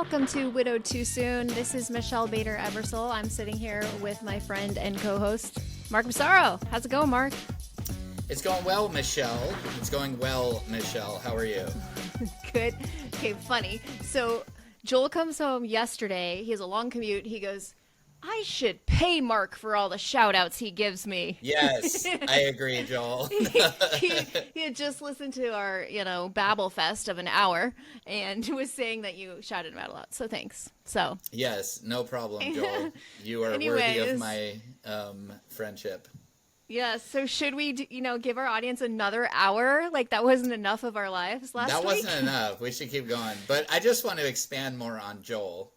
Welcome to Widowed Too Soon. This is Michelle Bader-Ebersole. I'm sitting here with my friend and co-host, Mark Massaro. How's it going, Mark? It's going well, Michelle. It's going well, Michelle. How are you? Good. Okay, funny. So Joel comes home yesterday. He has a long commute. He goes, I should pay Mark for all the shout outs he gives me. Yes, I agree, Joel. He had just listened to our, babble fest of an hour and was saying that you shouted him out a lot. So thanks. So Yes, no problem, Joel. You are worthy Anyways. of my friendship. yeah, so should we, give our audience another hour? Like that wasn't enough of our lives last That week? wasn't enough. We should keep going. But I just want to expand more on Joel.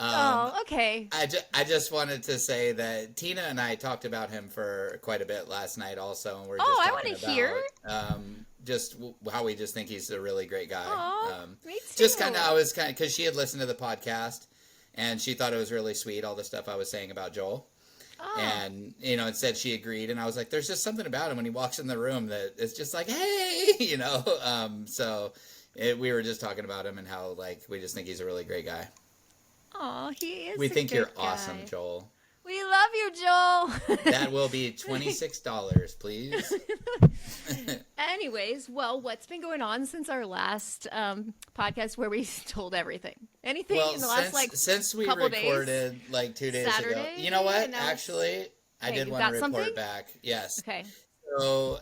Oh, okay. I just wanted to say that Tina and I talked about him for quite a bit last night also. And we're just I talking wanna hear. just how we just think he's a really great guy. Aw, me Just too. because she had listened to the podcast and she thought it was really sweet, all the stuff I was saying about Joel. Oh. And, it said she agreed. And I was like, there's just something about him when he walks in the room that it's just like, hey, we were just talking about him and how, we just think he's a really great guy. Oh, he is. We a think good you're guy. awesome, Joel. We love you, Joel. That will be $26, please. Anyways, well, what's been going on since our last podcast where we told everything? Anything Well, in the last since we couple days? recorded 2 days ago. Saturday, You know what? and now Actually, I Okay, did you want to got report something? back. Yes. Okay. So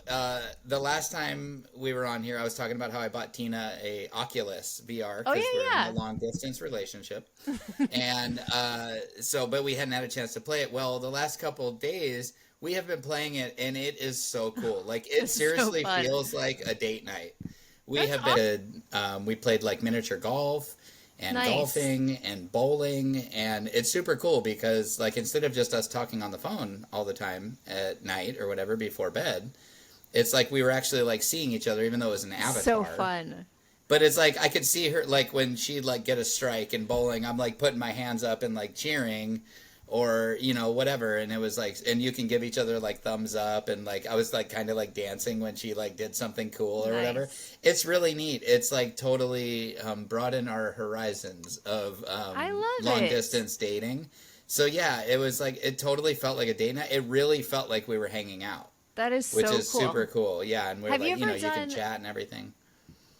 the last time we were on here, I was talking about how I bought Tina a Oculus VR Oh, because yeah, we're yeah. in a long distance relationship, and but we hadn't had a chance to play it. Well, the last couple of days we have been playing it, and it is so cool. It It's so seriously fun. feels like a date night. We That's have been we played miniature golf and Nice. golfing and bowling, and it's super cool because instead of just us talking on the phone all the time at night or whatever before bed, it's we were actually seeing each other even though it was an avatar. So fun. But it's I could see her when she'd get a strike in bowling, I'm putting my hands up and cheering or whatever, and it was and you can give each other thumbs up, and I was kind of dancing when she did something cool or whatever. Nice. It's really neat. It's totally broadened our horizons of I love long it. distance dating. So yeah, it was it totally felt like a date night. It really felt like we were hanging out, That is which so is cool. super cool. Yeah, and we're Have you ever you can done- chat and everything.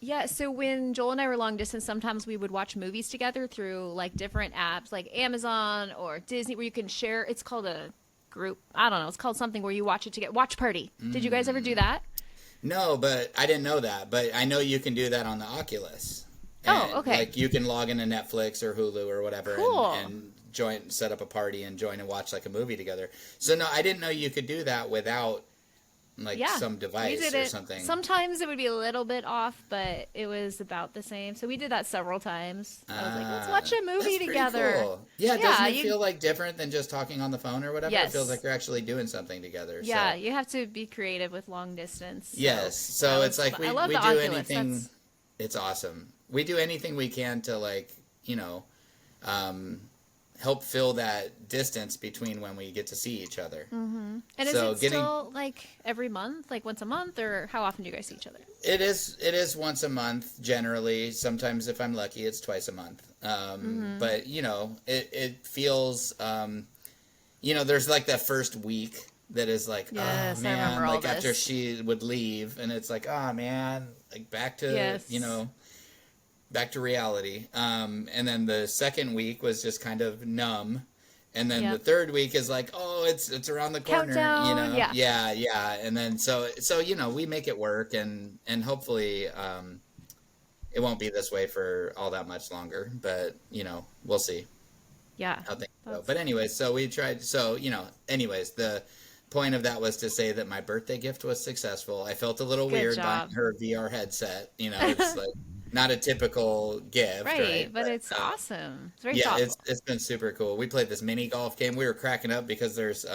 Yeah, so when Joel and I were long distance, sometimes we would watch movies together through different apps like Amazon or Disney where you can share. It's called a group. I don't know. It's called something where you watch it together. Watch party. Did you guys ever do that? No, but I didn't know that. But I know you can do that on the Oculus. Oh, And, okay. you can log into Netflix or Hulu or whatever Cool. and set up a party and join and watch a movie together. So no, I didn't know you could do that without Yeah, some we device did or it. something. Sometimes it would be a little bit off, but it was about the same. So we did that several times. I was like, let's watch a movie That's pretty together. Cool. Yeah, Yeah, doesn't it you- feel different than just talking on the phone or whatever? Yes. It feels like you're actually doing something together. Yeah, So. you have to be creative with long distance. So Yes. So that it's was- we I love we the do Oculus. anything. That's- It's awesome. We do anything we can to help fill that distance between when we get to see each other. And is So it still every month, once a month, or how often do you guys see each other? It is once a month generally. Sometimes if I'm lucky, it's twice a month. But it feels there's that first week that is Yes, oh I man, remember all after this. she would leave, and it's oh man, back to Yes. back to reality. And then the second week was just kind of numb. And then Yep. the third week is oh, it's around the corner, Countdown, yeah. Yeah. And then so we make it work, and hopefully it won't be this way for all that much longer, but we'll see Yeah. how things go. That's- But anyways, so we tried. So anyways, the point of that was to say that my birthday gift was successful. I felt a little Good weird job. buying her a VR headset. It's not a typical gift, right? But it's awesome. It's very Yeah, thoughtful. it's been super cool. We played this mini golf game. We were cracking up because there's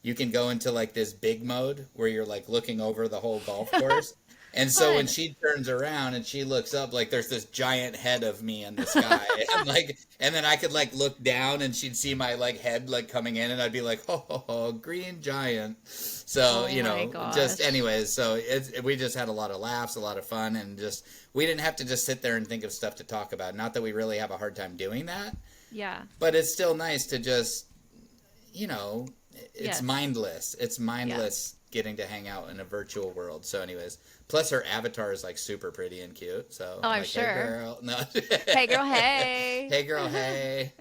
you can go into this big mode where you're looking over the whole golf course. And so when Fun. she turns around and she looks up, like there's this giant head of me in the sky, and like, and then I could like look down and she'd see my like head like coming in, and I'd be like, ho ho ho, green giant. So Oh my just gosh. anyways, so we just had a lot of laughs, a lot of fun, and just we didn't have to just sit there and think of stuff to talk about. Not that we really have a hard time doing that, Yeah. but it's still nice to just you know, it's Yes. mindless. It's Yeah. mindless getting to hang out in a virtual world. So, anyways, plus her avatar is like super pretty and cute. So, Oh, I'm like, sure. hey girl, no, Hey girl, hey. hey girl, hey.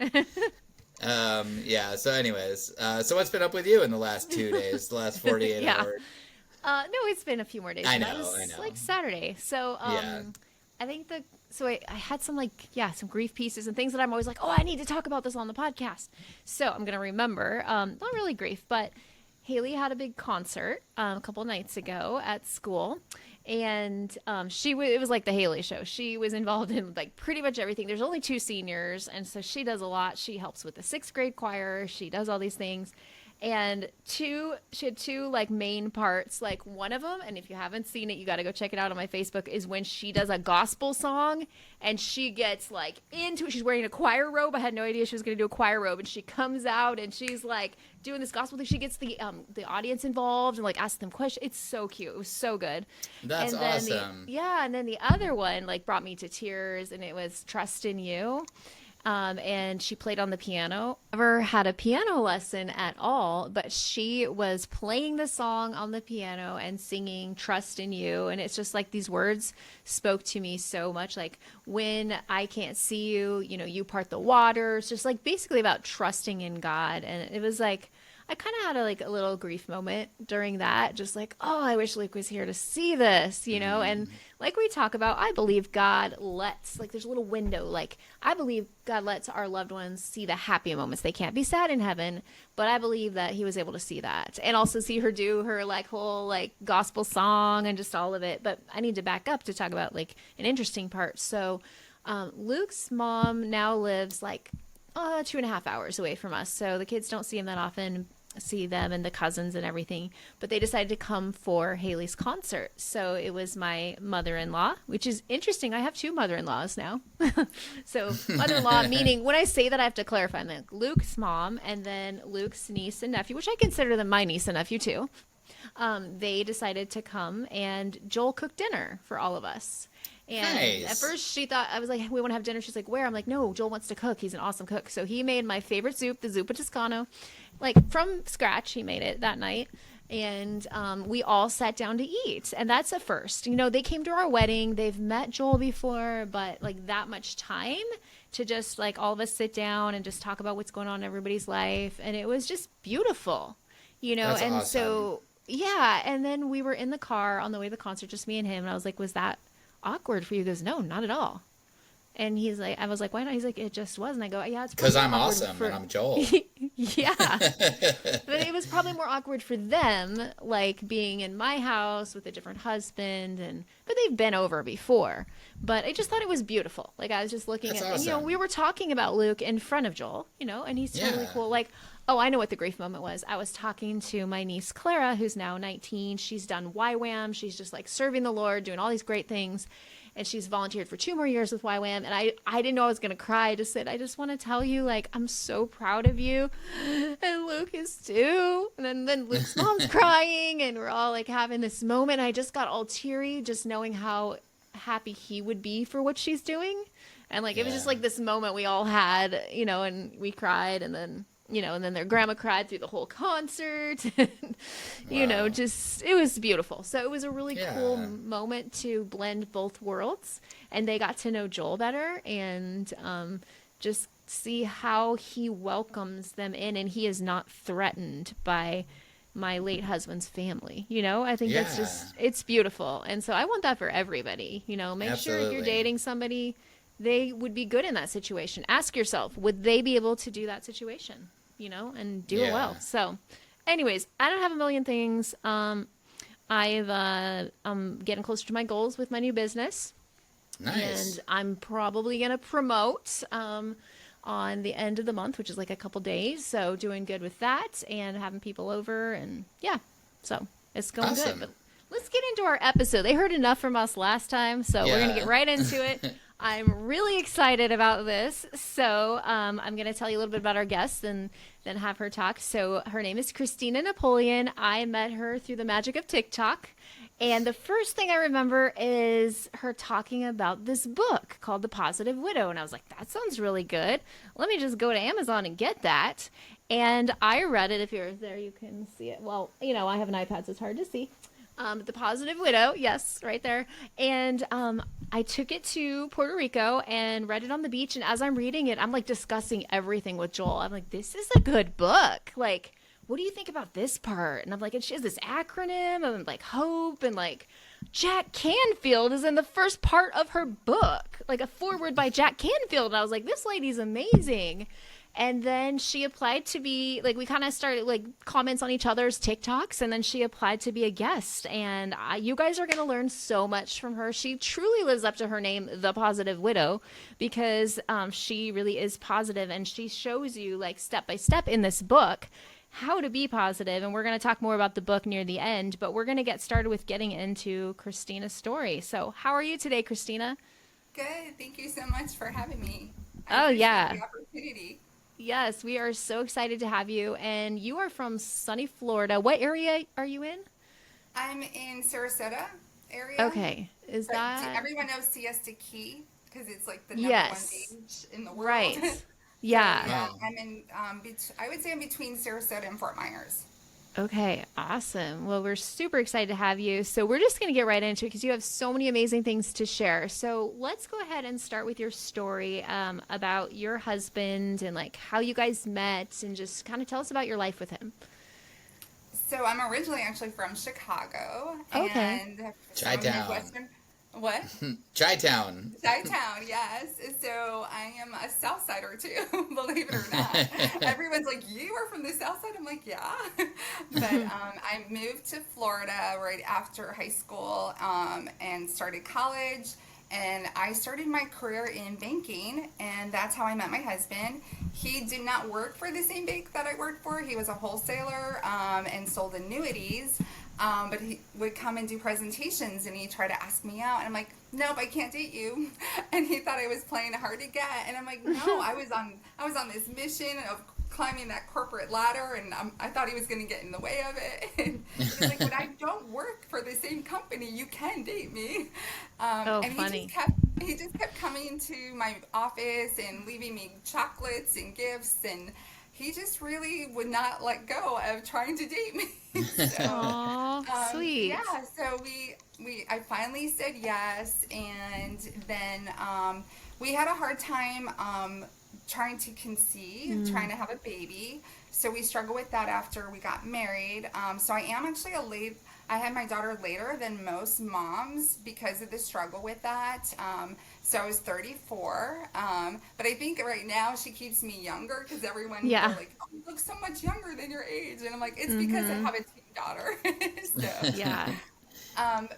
Yeah. So, anyways, so what's been up with you in the last 2 days, the last 48 Yeah. hours? No, it's been a few more days. I That know, was I know. like Saturday. So, Yeah. I think I had some some grief pieces and things that I'm always like, oh, I need to talk about this on the podcast. So I'm gonna remember. Not really grief, but Haley had a big concert a couple nights ago at school, and it was like the Haley show. She was involved in like pretty much everything. There's only 2 seniors, and so she does a lot. She helps with the 6th grade choir. She does all these things. And she had two like main parts. Like one of them, and if you haven't seen it, you got to go check it out on my Facebook, is when she does a gospel song and she gets like into it. She's wearing a choir robe. I had no idea she was going to do a choir robe, and she comes out and she's like doing this gospel thing. She gets the audience involved and like asks them questions. It's so cute. It was so good. That's And then awesome. and then the other one like brought me to tears, and it was Trust in You. And she played on the piano. Never had a piano lesson at all, but she was playing the song on the piano and singing Trust in You. And it's just like these words spoke to me so much. Like, when I can't see you, you part the waters. Just like basically about trusting in God. And it was like, I kind of had a little grief moment during that. Just like, oh, I wish Luke was here to see this, And like we talk about, I believe God lets, like, there's a little window. Like, I believe God lets our loved ones see the happy moments. They can't be sad in heaven, but I believe that he was able to see that and also see her do her like whole like gospel song and just all of it. But I need to back up to talk about like an interesting part. So Luke's mom now lives like 2.5 hours away from us. So the kids don't see him that often, see them and the cousins and everything, but they decided to come for Haley's concert. So it was my mother-in-law, which is interesting. I have 2 mother-in-laws now. So mother-in-law, meaning when I say that, I have to clarify, I'm like Luke's mom and then Luke's niece and nephew, which I consider them my niece and nephew too. They decided to come, and Joel cooked dinner for all of us. And Nice. at first she thought, I was like, we want to have dinner. She's like, where? I'm like, no, Joel wants to cook. He's an awesome cook. So he made my favorite soup, the zuppa toscano, like from scratch. He made it that night. And we all sat down to eat. And that's a first. They came to our wedding. They've met Joel before, but like that much time to just like all of us sit down and just talk about what's going on in everybody's life. And it was just beautiful, That's and awesome. so, yeah. And then we were in the car on the way to the concert, just me and him. And I was like, was that awkward for you? He goes, no, not at all. And he's like, I was like, why not? He's like, it just was. And I go, yeah, it's Because probably I'm awkward awesome for... and I'm Joel. Yeah. But it was probably more awkward for them, like being in my house with a different husband, but they've been over before. But I just thought it was beautiful. Like, I was just looking That's at, awesome. we were talking about Luke in front of Joel, and he's totally Yeah. cool. Like, oh, I know what the grief moment was. I was talking to my niece Clara, who's now 19. She's done YWAM. She's just like serving the Lord, doing all these great things. And she's volunteered for 2 more years with YWAM. And I didn't know I was going to cry. I just said, I just want to tell you, like, I'm so proud of you. And Luke is too. And then Luke's mom's crying. And we're all like having this moment. I just got all teary just knowing how happy he would be for what she's doing. And like, it was just Yeah. like this moment we all had, and we cried. And then, and then their grandma cried through the whole concert. Wow. Just, it was beautiful. So it was a really cool Yeah. moment to blend both worlds. And they got to know Joel better and just see how he welcomes them in. And he is not threatened by my late husband's family. I think that's just, it's beautiful. And so I want that for everybody. Make sure if Absolutely. you're dating somebody, they would be good in that situation. Ask yourself, would they be able to do that situation, and do it well? Yeah. So anyways, I don't have a million things. I'm getting closer to my goals with my new business. Nice. And I'm probably going to promote on the end of the month, which is like a couple days. So doing good with that and having people over, and yeah, so it's going Awesome. good. But let's get into our episode. They heard enough from us last time, so we're going to get right into it. I'm really excited about this. So I'm going to tell you a little bit about our guest and then have her talk. So her name is Christina Napoleon. I met her through the magic of TikTok. And the first thing I remember is her talking about this book called The Positive Widow. And I was like, that sounds really good. Let me just go to Amazon and get that. And I read it. If you're there, you can see it. Well, I have an iPad, so it's hard to see. The Positive Widow, yes, right there. And I took it to Puerto Rico and read it on the beach. And as I'm reading it, I'm like discussing everything with Joel. I'm like, this is a good book. Like, what do you think about this part? And I'm like, and she has this acronym and like hope, and like Jack Canfield is in the first part of her book, like a foreword by Jack Canfield. And I was like, this lady's amazing. And then she applied to be, like, we kind of started, like, comments on each other's TikToks, and then she applied to be a guest. And you guys are going to learn so much from her. She truly lives up to her name, The Positive Widow, because she really is positive, and she shows you, like, step by step in this book how to be positive. And we're going to talk more about the book near the end, but we're going to get started with getting into Christina's story. So how are you today, Christina? Good. Thank you so much for having me. Oh, yeah. The opportunity. Yes, we are so excited to have you. And you are from sunny Florida. What area are you in? I'm in Sarasota area. Okay. Is But that everyone knows Siesta Key because it's like the number Yes. one beach in the world. Right. Yeah. Yeah, Wow. I'm in. I would say I'm between Sarasota and Fort Myers. Okay, awesome. Well, we're super excited to have you. So we're just going to get right into it because you have so many amazing things to share. So let's go ahead and start with your story about your husband and like how you guys met, and just kind of tell us about your life with him. So I'm originally actually from Chicago. Okay. And from Chi-town. Midwestern. What? Chi-town. Chi-town, yes. So I am a South Sider too, believe it or not. Everyone's like, you are from the South Side? I'm like, yeah. But I moved to Florida right after high school and started college. And I started my career in banking, and that's how I met my husband. He did not work for the same bank that I worked for. He was a wholesaler and sold annuities. But he would come and do presentations, and he'd try to ask me out, and I'm like, nope, I can't date you. And he thought I was playing hard to get, and I'm like, no, I was on this mission of climbing that corporate ladder, and I thought he was going to get in the way of it. And he's like, but I don't work for the same company. You can date me. And funny. he just kept coming to my office and leaving me chocolates and gifts, and he just really would not let go of trying to date me. So, Aw, sweet. yeah, so I finally said yes, and then we had a hard time trying to conceive, trying to have a baby. So we struggled with that after we got married. So I am actually I had my daughter later than most moms because of the struggle with that. So I was 34. But I think right now she keeps me younger because everyone is like, oh, you look so much younger than your age. And I'm like, it's because I have a teen daughter. So, Yeah.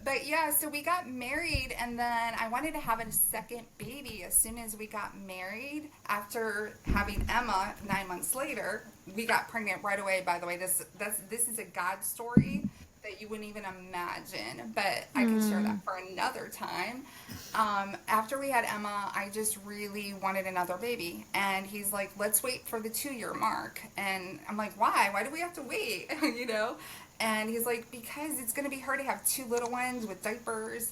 But yeah, so we got married, and then I wanted to have a second baby as soon as we got married. After having Emma 9 months later, we got pregnant right away. By the way, this is a God story that you wouldn't even imagine, but I can share that for another time. After we had Emma, I just really wanted another baby, and he's like, let's wait for the 2-year mark. And I'm like, why do we have to wait? And he's like, because it's going to be hard to have 2 little ones with diapers.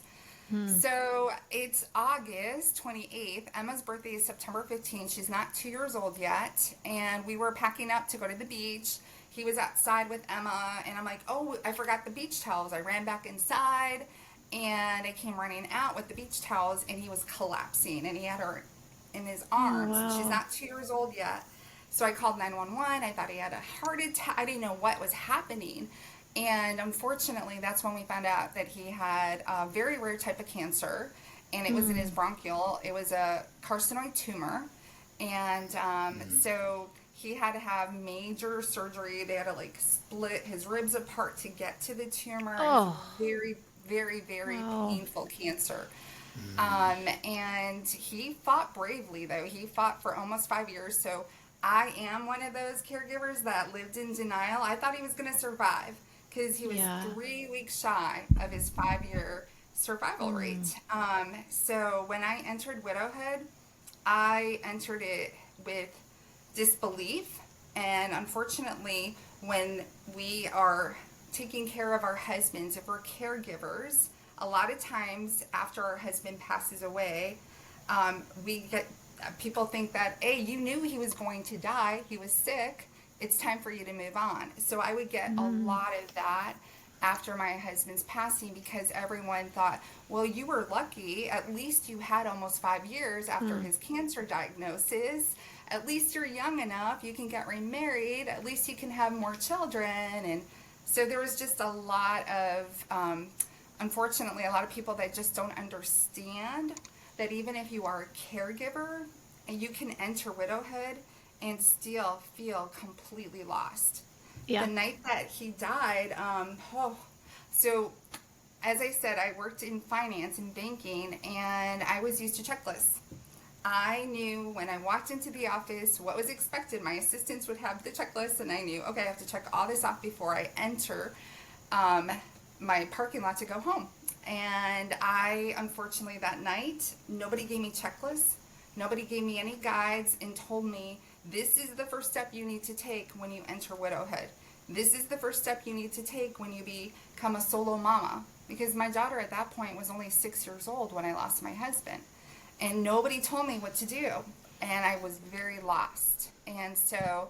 So it's August 28th. Emma's birthday is September 15th. She's not 2 years old yet. And we were packing up to go to the beach. He was outside with Emma, and I'm like, oh, I forgot the beach towels. I ran back inside, and I came running out with the beach towels, and he was collapsing, and he had her in his arms. Oh, wow. She's not 2 years old yet. So I called 911. I thought he had a heart attack. I didn't know what was happening. And unfortunately, that's when we found out that he had a very rare type of cancer, and it was in his bronchial. It was a carcinoid tumor. And so he had to have major surgery. They had to like split his ribs apart to get to the tumor. Oh. It was very, very, very Wow. painful cancer. And he fought bravely, though. He fought for almost 5 years. So I am one of those caregivers that lived in denial. I thought he was going to survive because he was Yeah. 3 weeks shy of his 5-year survival rate. So when I entered widowhood, I entered it with disbelief. And unfortunately, when we are taking care of our husbands, if we're caregivers, a lot of times after our husband passes away, we get people think that, hey, you knew he was going to die, he was sick, it's time for you to move on. So I would get a lot of that after my husband's passing, because everyone thought, well, you were lucky, at least you had almost 5 years after his cancer diagnosis, at least you're young enough, you can get remarried, at least you can have more children. And so there was just a lot of unfortunately, a lot of people that just don't understand that even if you are a caregiver, and you can enter widowhood and still feel completely lost. Yeah. The night that he died, so as I said, I worked in finance and banking, and I was used to checklists. I knew when I walked into the office what was expected. My assistants would have the checklist, and I knew, okay, I have to check all this off before I enter my parking lot to go home. And I, unfortunately, that night, nobody gave me checklists. Nobody gave me any guides and told me, this is the first step you need to take when you enter widowhood. This is the first step you need to take when you become a solo mama. Because my daughter at that point was only 6 years old when I lost my husband. And nobody told me what to do. And I was very lost. And so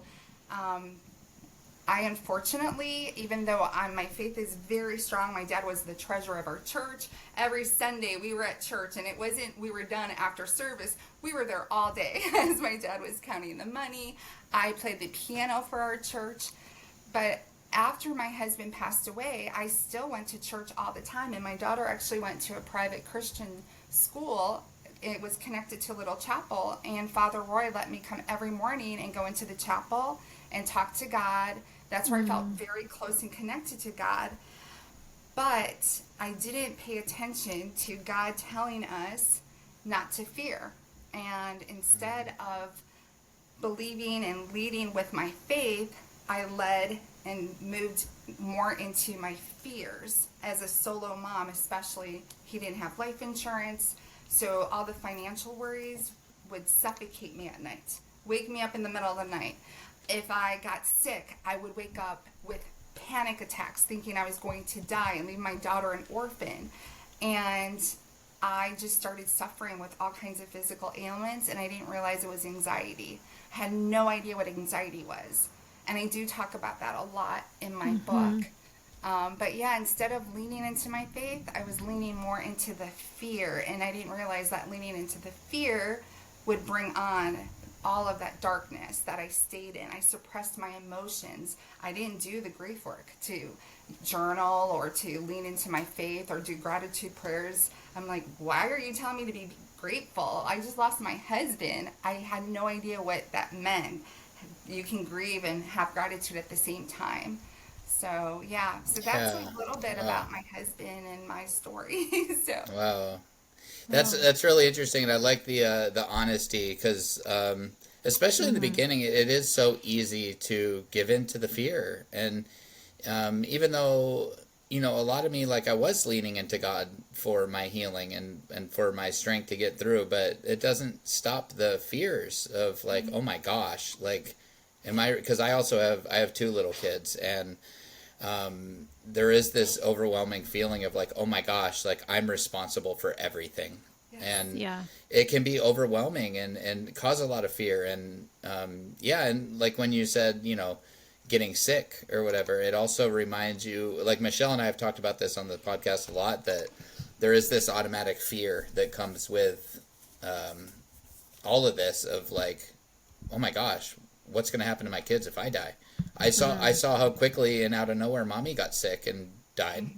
I unfortunately, even though my faith is very strong, my dad was the treasurer of our church. Every Sunday we were at church, and it wasn't we were done after service. We were there all day as my dad was counting the money. I played the piano for our church. But after my husband passed away, I still went to church all the time. And my daughter actually went to a private Christian school. It was connected to a little chapel, and Father Roy let me come every morning and go into the chapel and talk to God. That's where I felt very close and connected to God. But I didn't pay attention to God telling us not to fear. And instead of believing and leading with my faith, I led and moved more into my fears. As a solo mom, especially, he didn't have life insurance. So all the financial worries would suffocate me at night, wake me up in the middle of the night. If I got sick, I would wake up with panic attacks, thinking I was going to die and leave my daughter an orphan. And I just started suffering with all kinds of physical ailments, and I didn't realize it was anxiety. I had no idea what anxiety was. And I do talk about that a lot in my book. But yeah, instead of leaning into my faith, I was leaning more into the fear. And I didn't realize that leaning into the fear would bring on all of that darkness that I stayed in. I suppressed my emotions. I didn't do the grief work to journal or to lean into my faith or do gratitude prayers. I'm like, why are you telling me to be grateful? I just lost my husband. I had no idea what that meant. You can grieve and have gratitude at the same time. So yeah, so that's a little bit about my husband and my story. So wow, that's really interesting, and I like the honesty, because especially in the beginning, it is so easy to give in to the fear, and even though a lot of me, like, I was leaning into God for my healing and for my strength to get through, but it doesn't stop the fears of like, oh my gosh, like, because I have 2 little kids, and there is this overwhelming feeling of like, oh my gosh, like, I'm responsible for everything. Yes. And it can be overwhelming and cause a lot of fear. And and like when you said, getting sick or whatever, it also reminds you, like Michelle and I have talked about this on the podcast a lot, that there is this automatic fear that comes with all of this of like, oh my gosh, what's going to happen to my kids if I die? I saw how quickly and out of nowhere mommy got sick and died.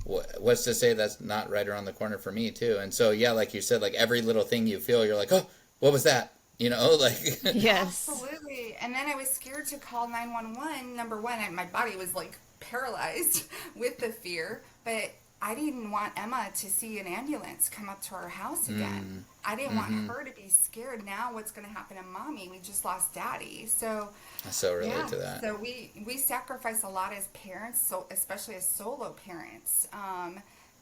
What's to say that's not right around the corner for me too? And so, yeah, like you said, like every little thing you feel, you're like, oh, what was that? Like. Yes. Absolutely. And then I was scared to call 911. Number one, my body was like paralyzed with the fear, but I didn't want Emma to see an ambulance come up to our house again. I didn't want her to be scared. Now what's going to happen to mommy? We just lost daddy. So I so relate yeah, to that. so we sacrifice a lot as parents, so especially as solo parents,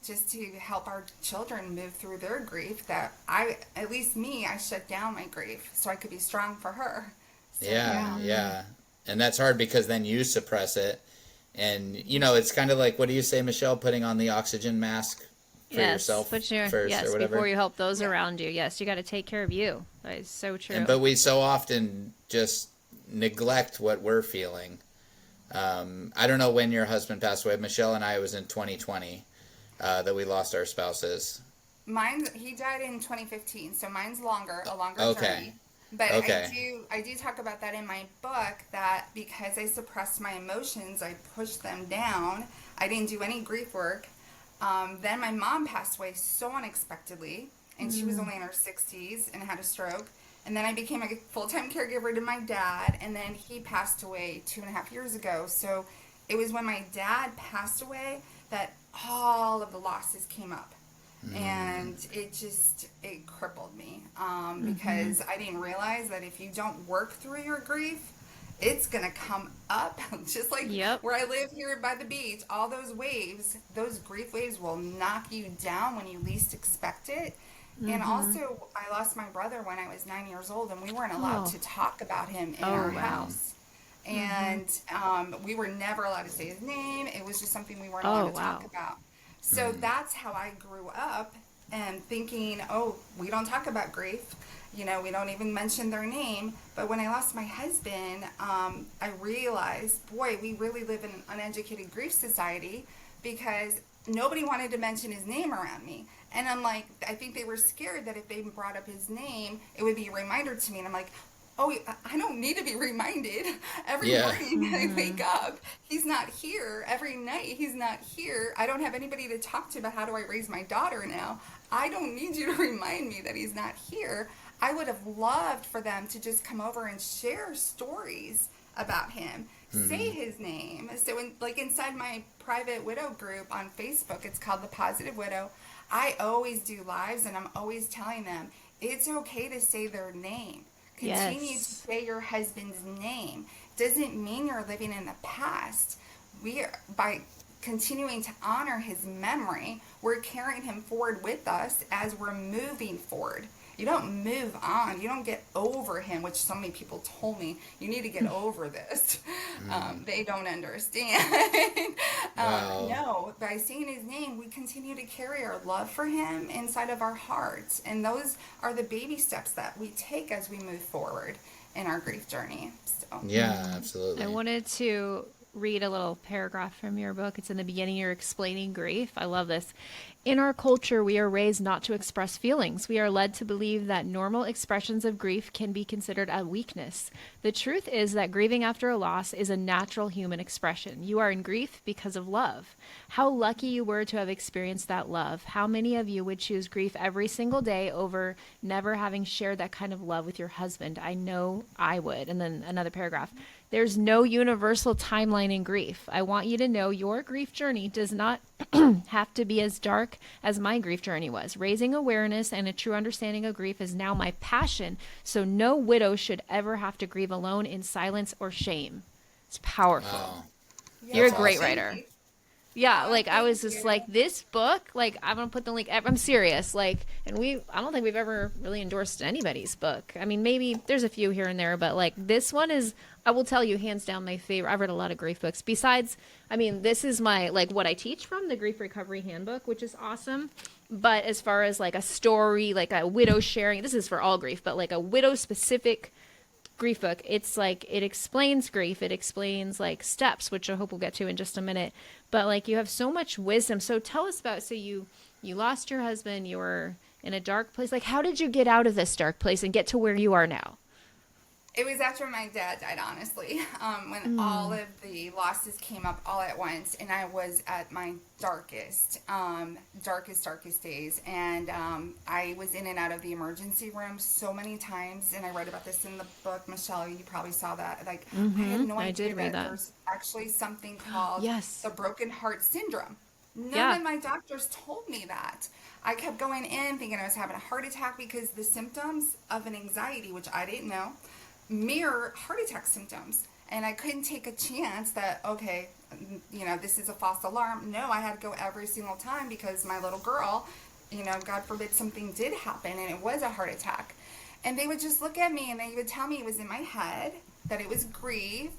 just to help our children move through their grief. That at least me, I shut down my grief so I could be strong for her. So, Yeah. And that's hard because then you suppress it. And, it's kind of like, what do you say, Michelle, putting on the oxygen mask for yourself first or whatever? Before you help those around you. Yes, you got to take care of you. That is so true. But we so often just neglect what we're feeling. I don't know when your husband passed away. Michelle and I, it was in 2020 that we lost our spouses. He died in 2015, so mine's a longer Okay. journey. But Okay. I do talk about that in my book, that because I suppressed my emotions, I pushed them down. I didn't do any grief work. Then my mom passed away so unexpectedly, and she was only in her 60s and had a stroke. And then I became a full-time caregiver to my dad, and then he passed away 2.5 years ago. So it was when my dad passed away that all of the losses came up. And it crippled me, because I didn't realize that if you don't work through your grief, it's going to come up. Just like where I live here by the beach, all those waves, those grief waves will knock you down when you least expect it. And also, I lost my brother when I was 9 years old, and we weren't allowed to talk about him in our house. And we were never allowed to say his name. It was just something we weren't allowed to talk about. So that's how I grew up, and thinking, we don't talk about grief. We don't even mention their name. But when I lost my husband, I realized, boy, we really live in an uneducated grief society, because nobody wanted to mention his name around me. And I'm like, I think they were scared that if they brought up his name, it would be a reminder to me. And I'm like, I don't need to be reminded every morning I wake up. He's not here. Every night he's not here. I don't have anybody to talk to about how do I raise my daughter now. I don't need you to remind me that he's not here. I would have loved for them to just come over and share stories about him, say his name. So inside my private widow group on Facebook, it's called The Positive Widow. I always do lives, and I'm always telling them it's okay to say their name. Continue to say your husband's name. Doesn't mean you're living in the past. By continuing to honor his memory, we're carrying him forward with us as we're moving forward. You don't move on. You don't get over him, which so many people told me, you need to get over this. They don't understand. No, by saying his name, we continue to carry our love for him inside of our hearts. And those are the baby steps that we take as we move forward in our grief journey. So. Yeah, absolutely. I wanted to read a little paragraph from your book. It's in the beginning. You're explaining grief. I love this. In our culture, we are raised not to express feelings. We are led to believe that normal expressions of grief can be considered a weakness. The truth is that grieving after a loss is a natural human expression. You are in grief because of love. How lucky you were to have experienced that love. How many of you would choose grief every single day over never having shared that kind of love with your husband? I know I would. And then another paragraph. There's no universal timeline in grief. I want you to know your grief journey does not have to be as dark as my grief journey was. Raising awareness and a true understanding of grief is now my passion, so no widow should ever have to grieve alone in silence or shame. It's powerful. Wow. You're a That's great awesome. writer. Yeah, I was just this book, I'm going to put the link, I'm serious, I don't think we've ever really endorsed anybody's book. I mean, maybe there's a few here and there, but this one is, I will tell you, hands down my favorite. I've read a lot of grief books. Besides, this is my, what I teach from, the Grief Recovery Handbook, which is awesome. But as far as a story, a widow sharing, this is for all grief, but a widow specific grief book, it's it explains grief, it explains steps, which I hope we'll get to in just a minute, but you have so much wisdom. So tell us about, so you lost your husband, you were in a dark place. How did you get out of this dark place and get to where you are now? It was after my dad died, honestly, when all of the losses came up all at once, and I was at my darkest days, and I was in and out of the emergency room so many times, and I write about this in the book. Michelle, you probably saw that. I had no idea that there's actually something called the broken heart syndrome. None of my doctors told me that. I kept going in thinking I was having a heart attack because the symptoms of an anxiety, which I didn't know, mirror heart attack symptoms. And I couldn't take a chance that, okay, this is a false alarm. No, I had to go every single time because my little girl, God forbid something did happen and it was a heart attack. And they would just look at me and they would tell me it was in my head, that it was grieve,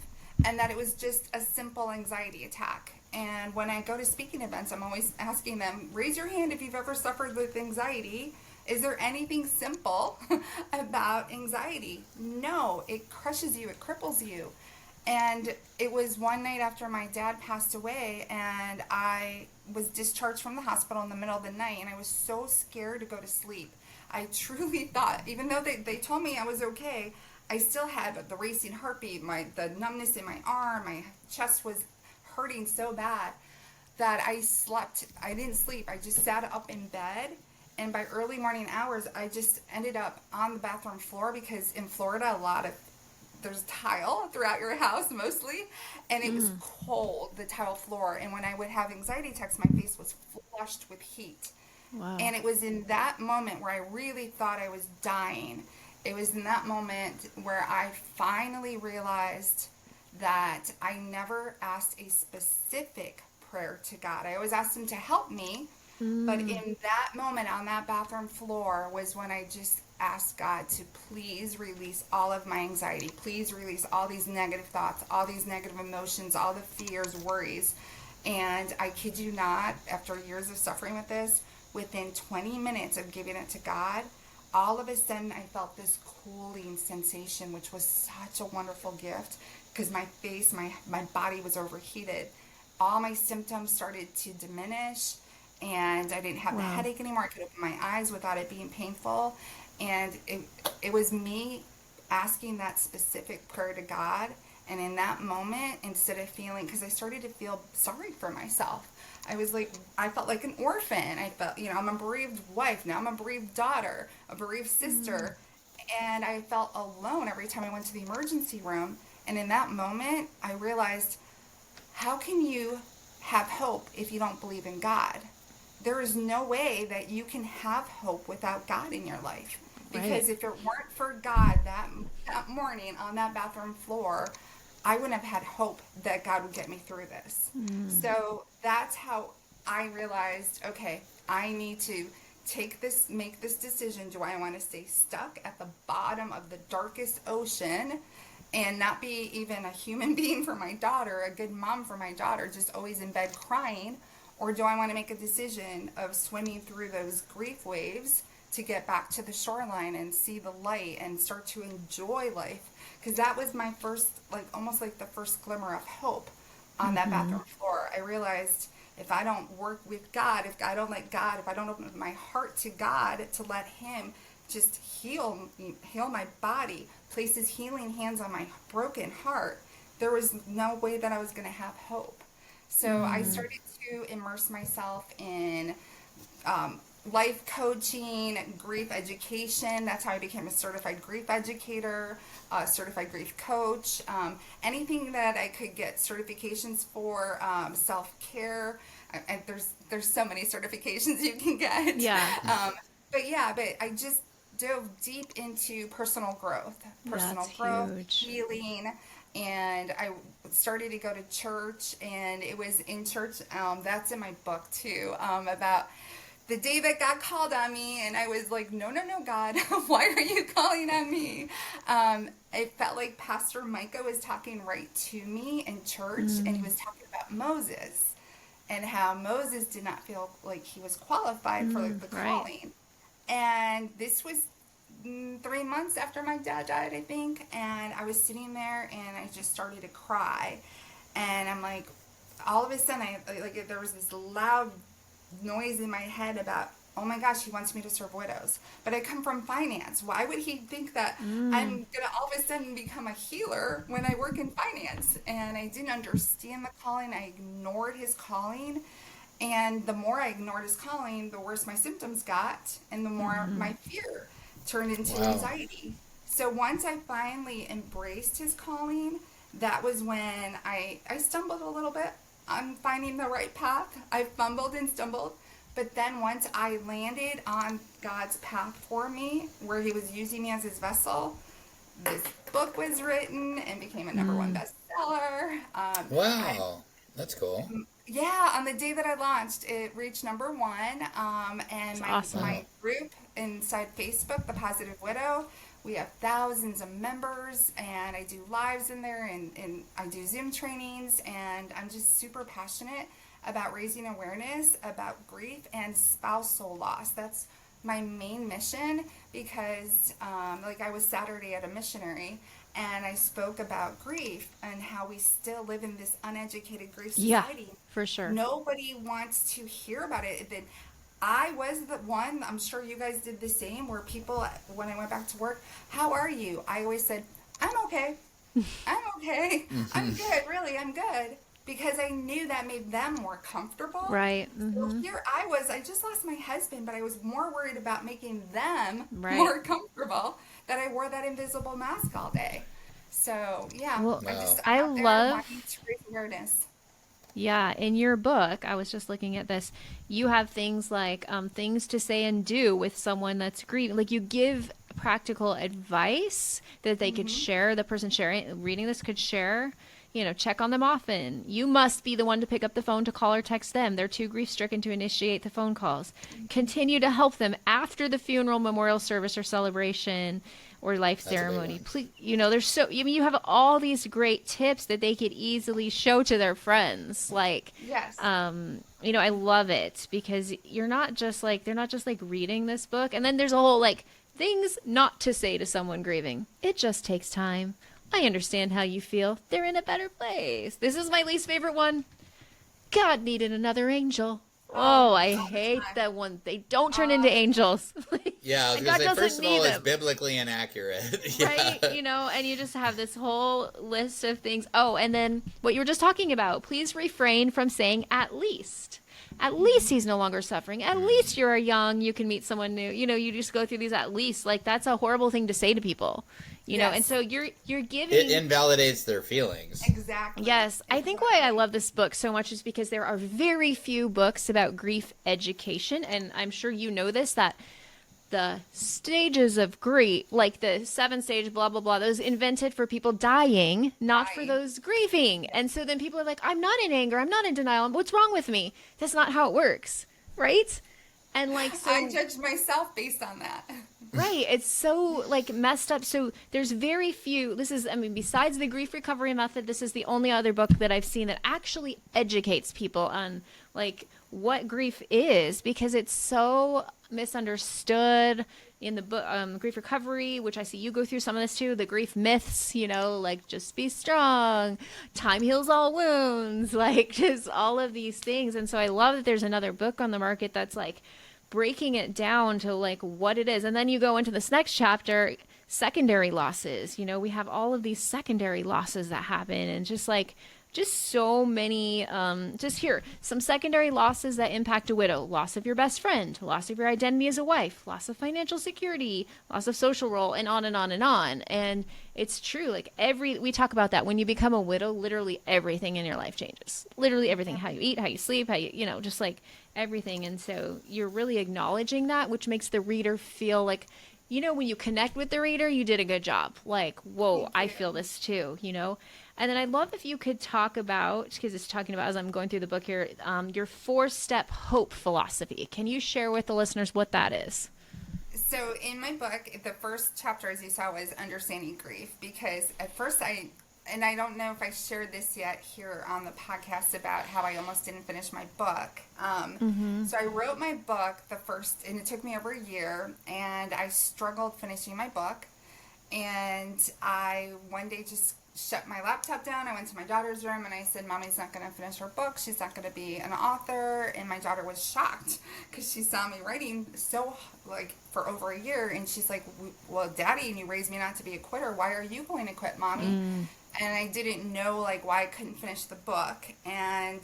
and that it was just a simple anxiety attack. And when I go to speaking events, I'm always asking them, raise your hand if you've ever suffered with anxiety. Is there anything simple about anxiety? No, it crushes you, it cripples you. And it was one night after my dad passed away, and I was discharged from the hospital in the middle of the night, and I was so scared to go to sleep. I truly thought, even though they told me I was okay, I still had the racing heartbeat, the numbness in my arm, my chest was hurting so bad that I didn't sleep. I just sat up in bed, and by early morning hours, I just ended up on the bathroom floor because in Florida, there's tile throughout your house mostly, and it was cold, the tile floor. And when I would have anxiety attacks, my face was flushed with heat. Wow. And it was in that moment where I really thought I was dying. It was in that moment where I finally realized that I never asked a specific prayer to God. I always asked him to help me, but in that moment on that bathroom floor was when I just asked God to please release all of my anxiety. Please release all these negative thoughts, all these negative emotions, all the fears, worries. And I kid you not, after years of suffering with this, within 20 minutes of giving it to God, all of a sudden I felt this cooling sensation, which was such a wonderful gift because my face, my body was overheated. All my symptoms started to diminish, and I didn't have the headache anymore. I could open my eyes without it being painful. And it was me asking that specific prayer to God. And in that moment, instead of feeling, because I started to feel sorry for myself, I felt like an orphan. I felt, I'm a bereaved wife. Now I'm a bereaved daughter, a bereaved sister. And I felt alone every time I went to the emergency room. And in that moment, I realized, how can you have hope if you don't believe in God? There is no way that you can have hope without God in your life. Because if it weren't for God that morning on that bathroom floor, I wouldn't have had hope that God would get me through this. So that's how I realized, okay, I need to make this decision. Do I want to stay stuck at the bottom of the darkest ocean and not be even a human being for my daughter, a good mom for my daughter, just always in bed crying? Or do I want to make a decision of swimming through those grief waves to get back to the shoreline and see the light and start to enjoy life? Because that was my first, almost like the first glimmer of hope on that bathroom floor. I realized if I don't work with God, if I don't open up my heart to God to let him just heal my body, place his healing hands on my broken heart, there was no way that I was going to have hope. So I started to immerse myself in life coaching, grief education. That's how I became a certified grief educator, certified grief coach, anything that I could get certifications for, self-care. And there's so many certifications you can get. Yeah. But I just dove deep into personal growth, Huge. healing. And I started to go to church, and it was in church, that's in my book too, about the day that God called on me, and I was like, no, God, why are you calling on me? It felt like Pastor Micah was talking right to me in church, and he was talking about Moses, and how Moses did not feel like he was qualified for the calling. And this was 3 months after my dad died, I think, and I was sitting there, and I just started to cry, and I'm like, all of a sudden, there was this loud noise in my head about, oh my gosh, he wants me to serve widows. But I come from finance. Why would he think that I'm going to all of a sudden become a healer when I work in finance? And I didn't understand the calling. I ignored his calling. And the more I ignored his calling, the worse my symptoms got, and the more my fear turned into anxiety. So once I finally embraced his calling, that was when I stumbled a little bit. on finding the right path. I fumbled and stumbled. But then once I landed on God's path for me, where he was using me as his vessel, this book was written and became a #1 bestseller. Wow. That's cool. Yeah, on the day that I launched, it reached #1. And awesome. my group inside Facebook, The Positive Widow, we have thousands of members, and I do lives in there, and I do Zoom trainings, and I'm just super passionate about raising awareness about grief and spousal loss. That's my main mission, because like I was Saturday at a missionary, and I spoke about grief and how we still live in this uneducated grief society. Yeah, for sure. Nobody wants to hear about it. Then I was the one, I'm sure you guys did the same, where people, when I went back to work, how are you? I always said, I'm okay. I'm okay. I'm good. Really, I'm good. Because I knew that made them more comfortable. Right. So here I just lost my husband, but I was more worried about making them Right. more comfortable that I wore that invisible mask all day. So, yeah. Well, I'm just I out there love- wanting to raise awareness. Yeah, in your book, I was just looking at this, you have things like things to say and do with someone that's grieving. Like, you give practical advice that they could share, the person reading this could share. You know, check on them often. You must be the one to pick up the phone to call or text them. They're too grief-stricken to initiate the phone calls. Continue to help them after the funeral, memorial service, or celebration, or life That's a big ceremony. one. Please, you have all these great tips that they could easily show to their friends. Like, Yes. I love it, because they're not just like reading this book, and then there's a whole like things not to say to someone grieving. It just takes time. I understand how you feel. They're in a better place. This is my least favorite one. God needed another angel. Oh, I hate that one. They don't turn into angels. Yeah, I was God going to say, doesn't first of all, need it's them. biblically inaccurate. Yeah. Right? And you just have this whole list of things. Oh, and then what you were just talking about. Please refrain from saying at least. At least he's no longer suffering. At least you're young. You can meet someone new. You just go through these at least. Like, that's a horrible thing to say to people. Yes. And so you're giving. It invalidates their feelings. Exactly. Yes, I think why I love this book so much is because there are very few books about grief education, and I'm sure you know this, that the stages of grief, like the 7-stage blah blah blah, those invented for people dying, not for Right. those grieving. And so then people are like, I'm not in anger, I'm not in denial, what's wrong with me? That's not how it works, right? And like, so I judged myself based on that. right, it's so like messed up. So there's very few. Besides the grief recovery method, this is the only other book that I've seen that actually educates people on like what grief is, because it's so misunderstood in the book, Grief Recovery, which I see you go through some of this too, the grief myths, like just be strong, time heals all wounds, like just all of these things. And so I love that there's another book on the market that's like breaking it down to like what it is. And then you go into this next chapter, secondary losses. We have all of these secondary losses that happen, and just so many, just here, some secondary losses that impact a widow: loss of your best friend, loss of your identity as a wife, loss of financial security, loss of social role, and on and on and on. And it's true. Like we talk about that when you become a widow, literally everything in your life changes. Literally everything, how you eat, how you sleep, how you, just like everything. And so you're really acknowledging that, which makes the reader feel like, when you connect with the reader, you did a good job. Like, whoa, I feel this too, And then I'd love if you could talk about, because it's talking about, as I'm going through the book here, your 4-step hope philosophy. Can you share with the listeners what that is? So in my book, the first chapter, as you saw, was understanding grief, because at first I don't know if I shared this yet here on the podcast about how I almost didn't finish my book. So I wrote my book and it took me over a year, and I struggled finishing my book. And I one day just shut my laptop down. I went to my daughter's room and I said, Mommy's not going to finish her book. She's not going to be an author. And my daughter was shocked because she saw me writing for over a year. And she's like, well, Daddy, and you raised me not to be a quitter. Why are you going to quit, Mommy? And I didn't know why I couldn't finish the book. And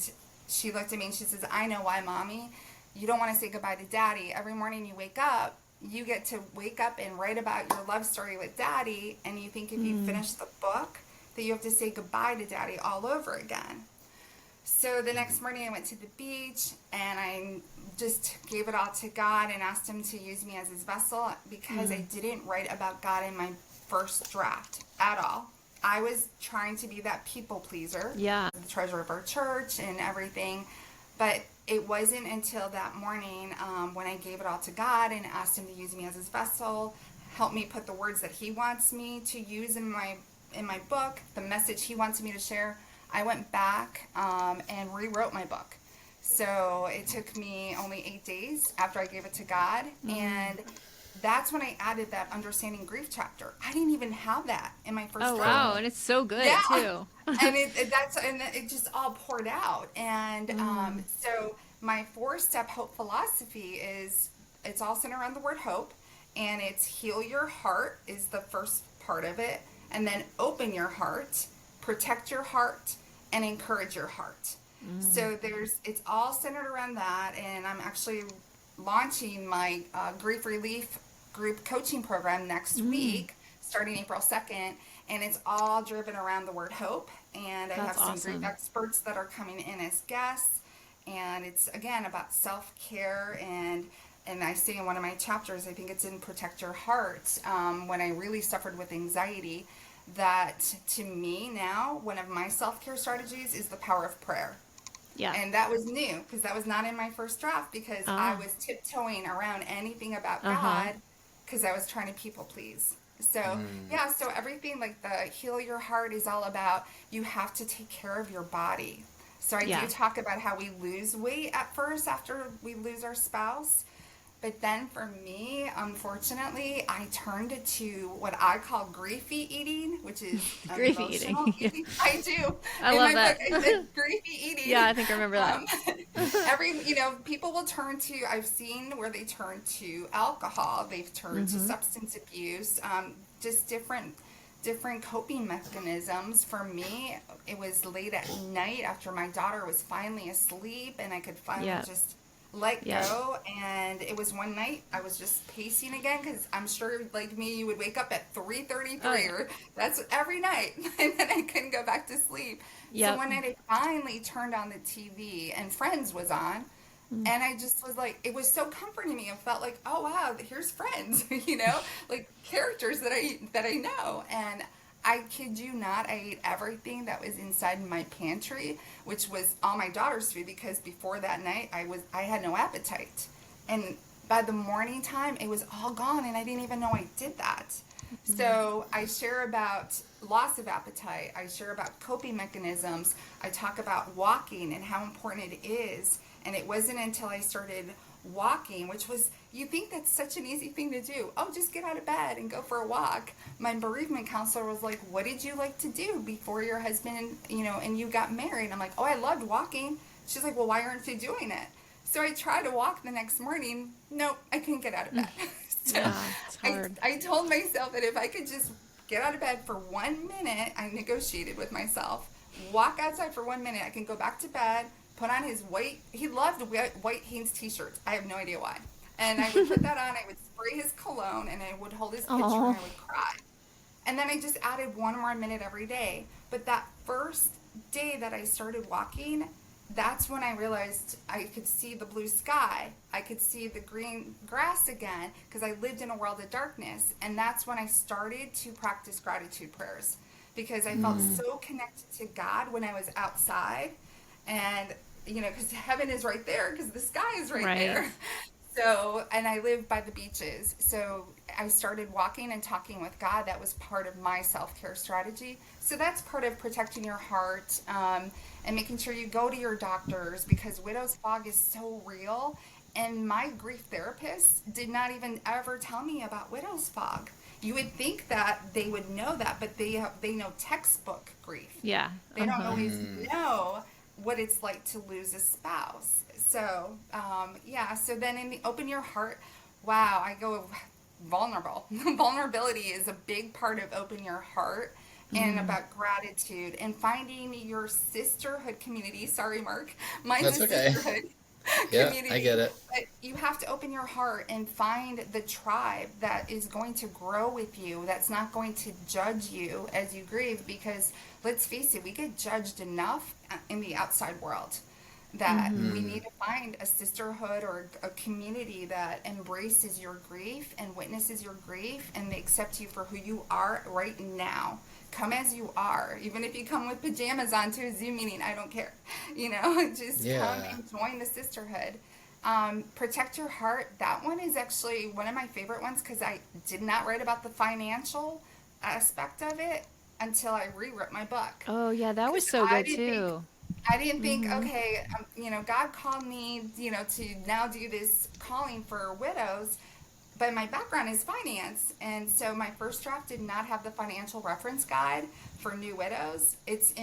she looked at me and she says, I know why, Mommy. You don't want to say goodbye to Daddy. Every morning you wake up, you get to wake up and write about your love story with Daddy. And you think if you finish the book, that you have to say goodbye to Daddy all over again. So the next morning I went to the beach and I just gave it all to God and asked him to use me as his vessel, because I didn't write about God in my first draft at all. I was trying to be that people pleaser, Yeah. the treasurer of our church and everything. But it wasn't until that morning when I gave it all to God and asked him to use me as his vessel, help me put the words that he wants me to use in my book, the message he wants me to share. I went back and rewrote my book. So it took me only 8 days after I gave it to God. And that's when I added that understanding grief chapter. I didn't even have that in my first Oh, draft. wow. And it's so good, Yeah. too. And it just all poured out. And so my 4-step hope philosophy is, it's all centered around the word hope. And it's heal your heart is the first part of it. And then open your heart, protect your heart, and encourage your heart. So it's all centered around that. And I'm actually launching my grief relief group coaching program next week, starting April 2nd. And it's all driven around the word hope. And I have some grief experts that are coming in as guests. And it's, again, about self-care. And I say in one of my chapters, I think it's in Protect Your Heart, when I really suffered with anxiety, that to me now, one of my self-care strategies is the power of prayer. Yeah. And that was new, because that was not in my first draft, because I was tiptoeing around anything about God, because I was trying to people please. So, yeah, so everything like the heal your heart is all about, you have to take care of your body. So I do talk about how we lose weight at first after we lose our spouse. But then for me, unfortunately, I turned to what I call griefy eating, which is Griefy emotional eating. I do. I love that. Book, I said griefy eating. Yeah, I think I remember that. People will turn to, I've seen where they turn to alcohol, they've turned to substance abuse, just different coping mechanisms. For me, it was late at night after my daughter was finally asleep and I could finally just let go. And it was one night I was just pacing again, because I'm sure like me you would wake up at 3:33 or that's every night, and then I couldn't go back to sleep. So one night I finally turned on the TV and Friends was on. And I just was like, it was so comforting to me. I felt like, oh wow, here's Friends, like characters that I know. And I kid you not, I ate everything that was inside my pantry, which was all my daughter's food, because before that night I had no appetite. And by the morning time it was all gone, and I didn't even know I did that. So I share about loss of appetite, I share about coping mechanisms, I talk about walking and how important it is. And it wasn't until I started walking, which was, you think that's such an easy thing to do. Oh, just get out of bed and go for a walk. My bereavement counselor was like, what did you like to do before your husband, and you got married? I'm like, oh, I loved walking. She's like, well, why aren't you doing it? So I tried to walk the next morning. Nope, I couldn't get out of bed. So it's hard. I told myself that if I could just get out of bed for 1 minute, I negotiated with myself, walk outside for 1 minute, I can go back to bed, put on his he loved white Hanes t-shirts. I have no idea why. And I would put that on, I would spray his cologne, and I would hold his picture, and I would cry. And then I just added 1 more minute every day. But that first day that I started walking, that's when I realized I could see the blue sky. I could see the green grass again, because I lived in a world of darkness. And that's when I started to practice gratitude prayers, because I felt so connected to God when I was outside. And, because heaven is right there, because the sky is right there. So, and I live by the beaches. So I started walking and talking with God. That was part of my self-care strategy. So that's part of protecting your heart, and making sure you go to your doctors, because widow's fog is so real. And my grief therapist did not even ever tell me about widow's fog. You would think that they would know that, but they know textbook grief. Yeah. They don't always know what it's like to lose a spouse. So, so then in the open your heart, wow, I go vulnerable. Vulnerability is a big part of open your heart, and about gratitude and finding your sisterhood community. Sorry, Mark. Mine's That's a okay. sisterhood. Yeah, community. I get it. But you have to open your heart and find the tribe that is going to grow with you, that's not going to judge you as you grieve. Because let's face it, we get judged enough in the outside world that we need to find a sisterhood or a community that embraces your grief and witnesses your grief, and they accept you for who you are right now. Come as you are. Even if you come with pajamas on to a Zoom meeting, I don't care. Just come and join the sisterhood. Protect your heart. That one is actually one of my favorite ones, because I did not write about the financial aspect of it until I rewrote my book. Oh yeah, that was so good too. I didn't think, okay, God called me, to now do this calling for widows, but my background is finance. And so my first draft did not have the financial reference guide for new widows. It's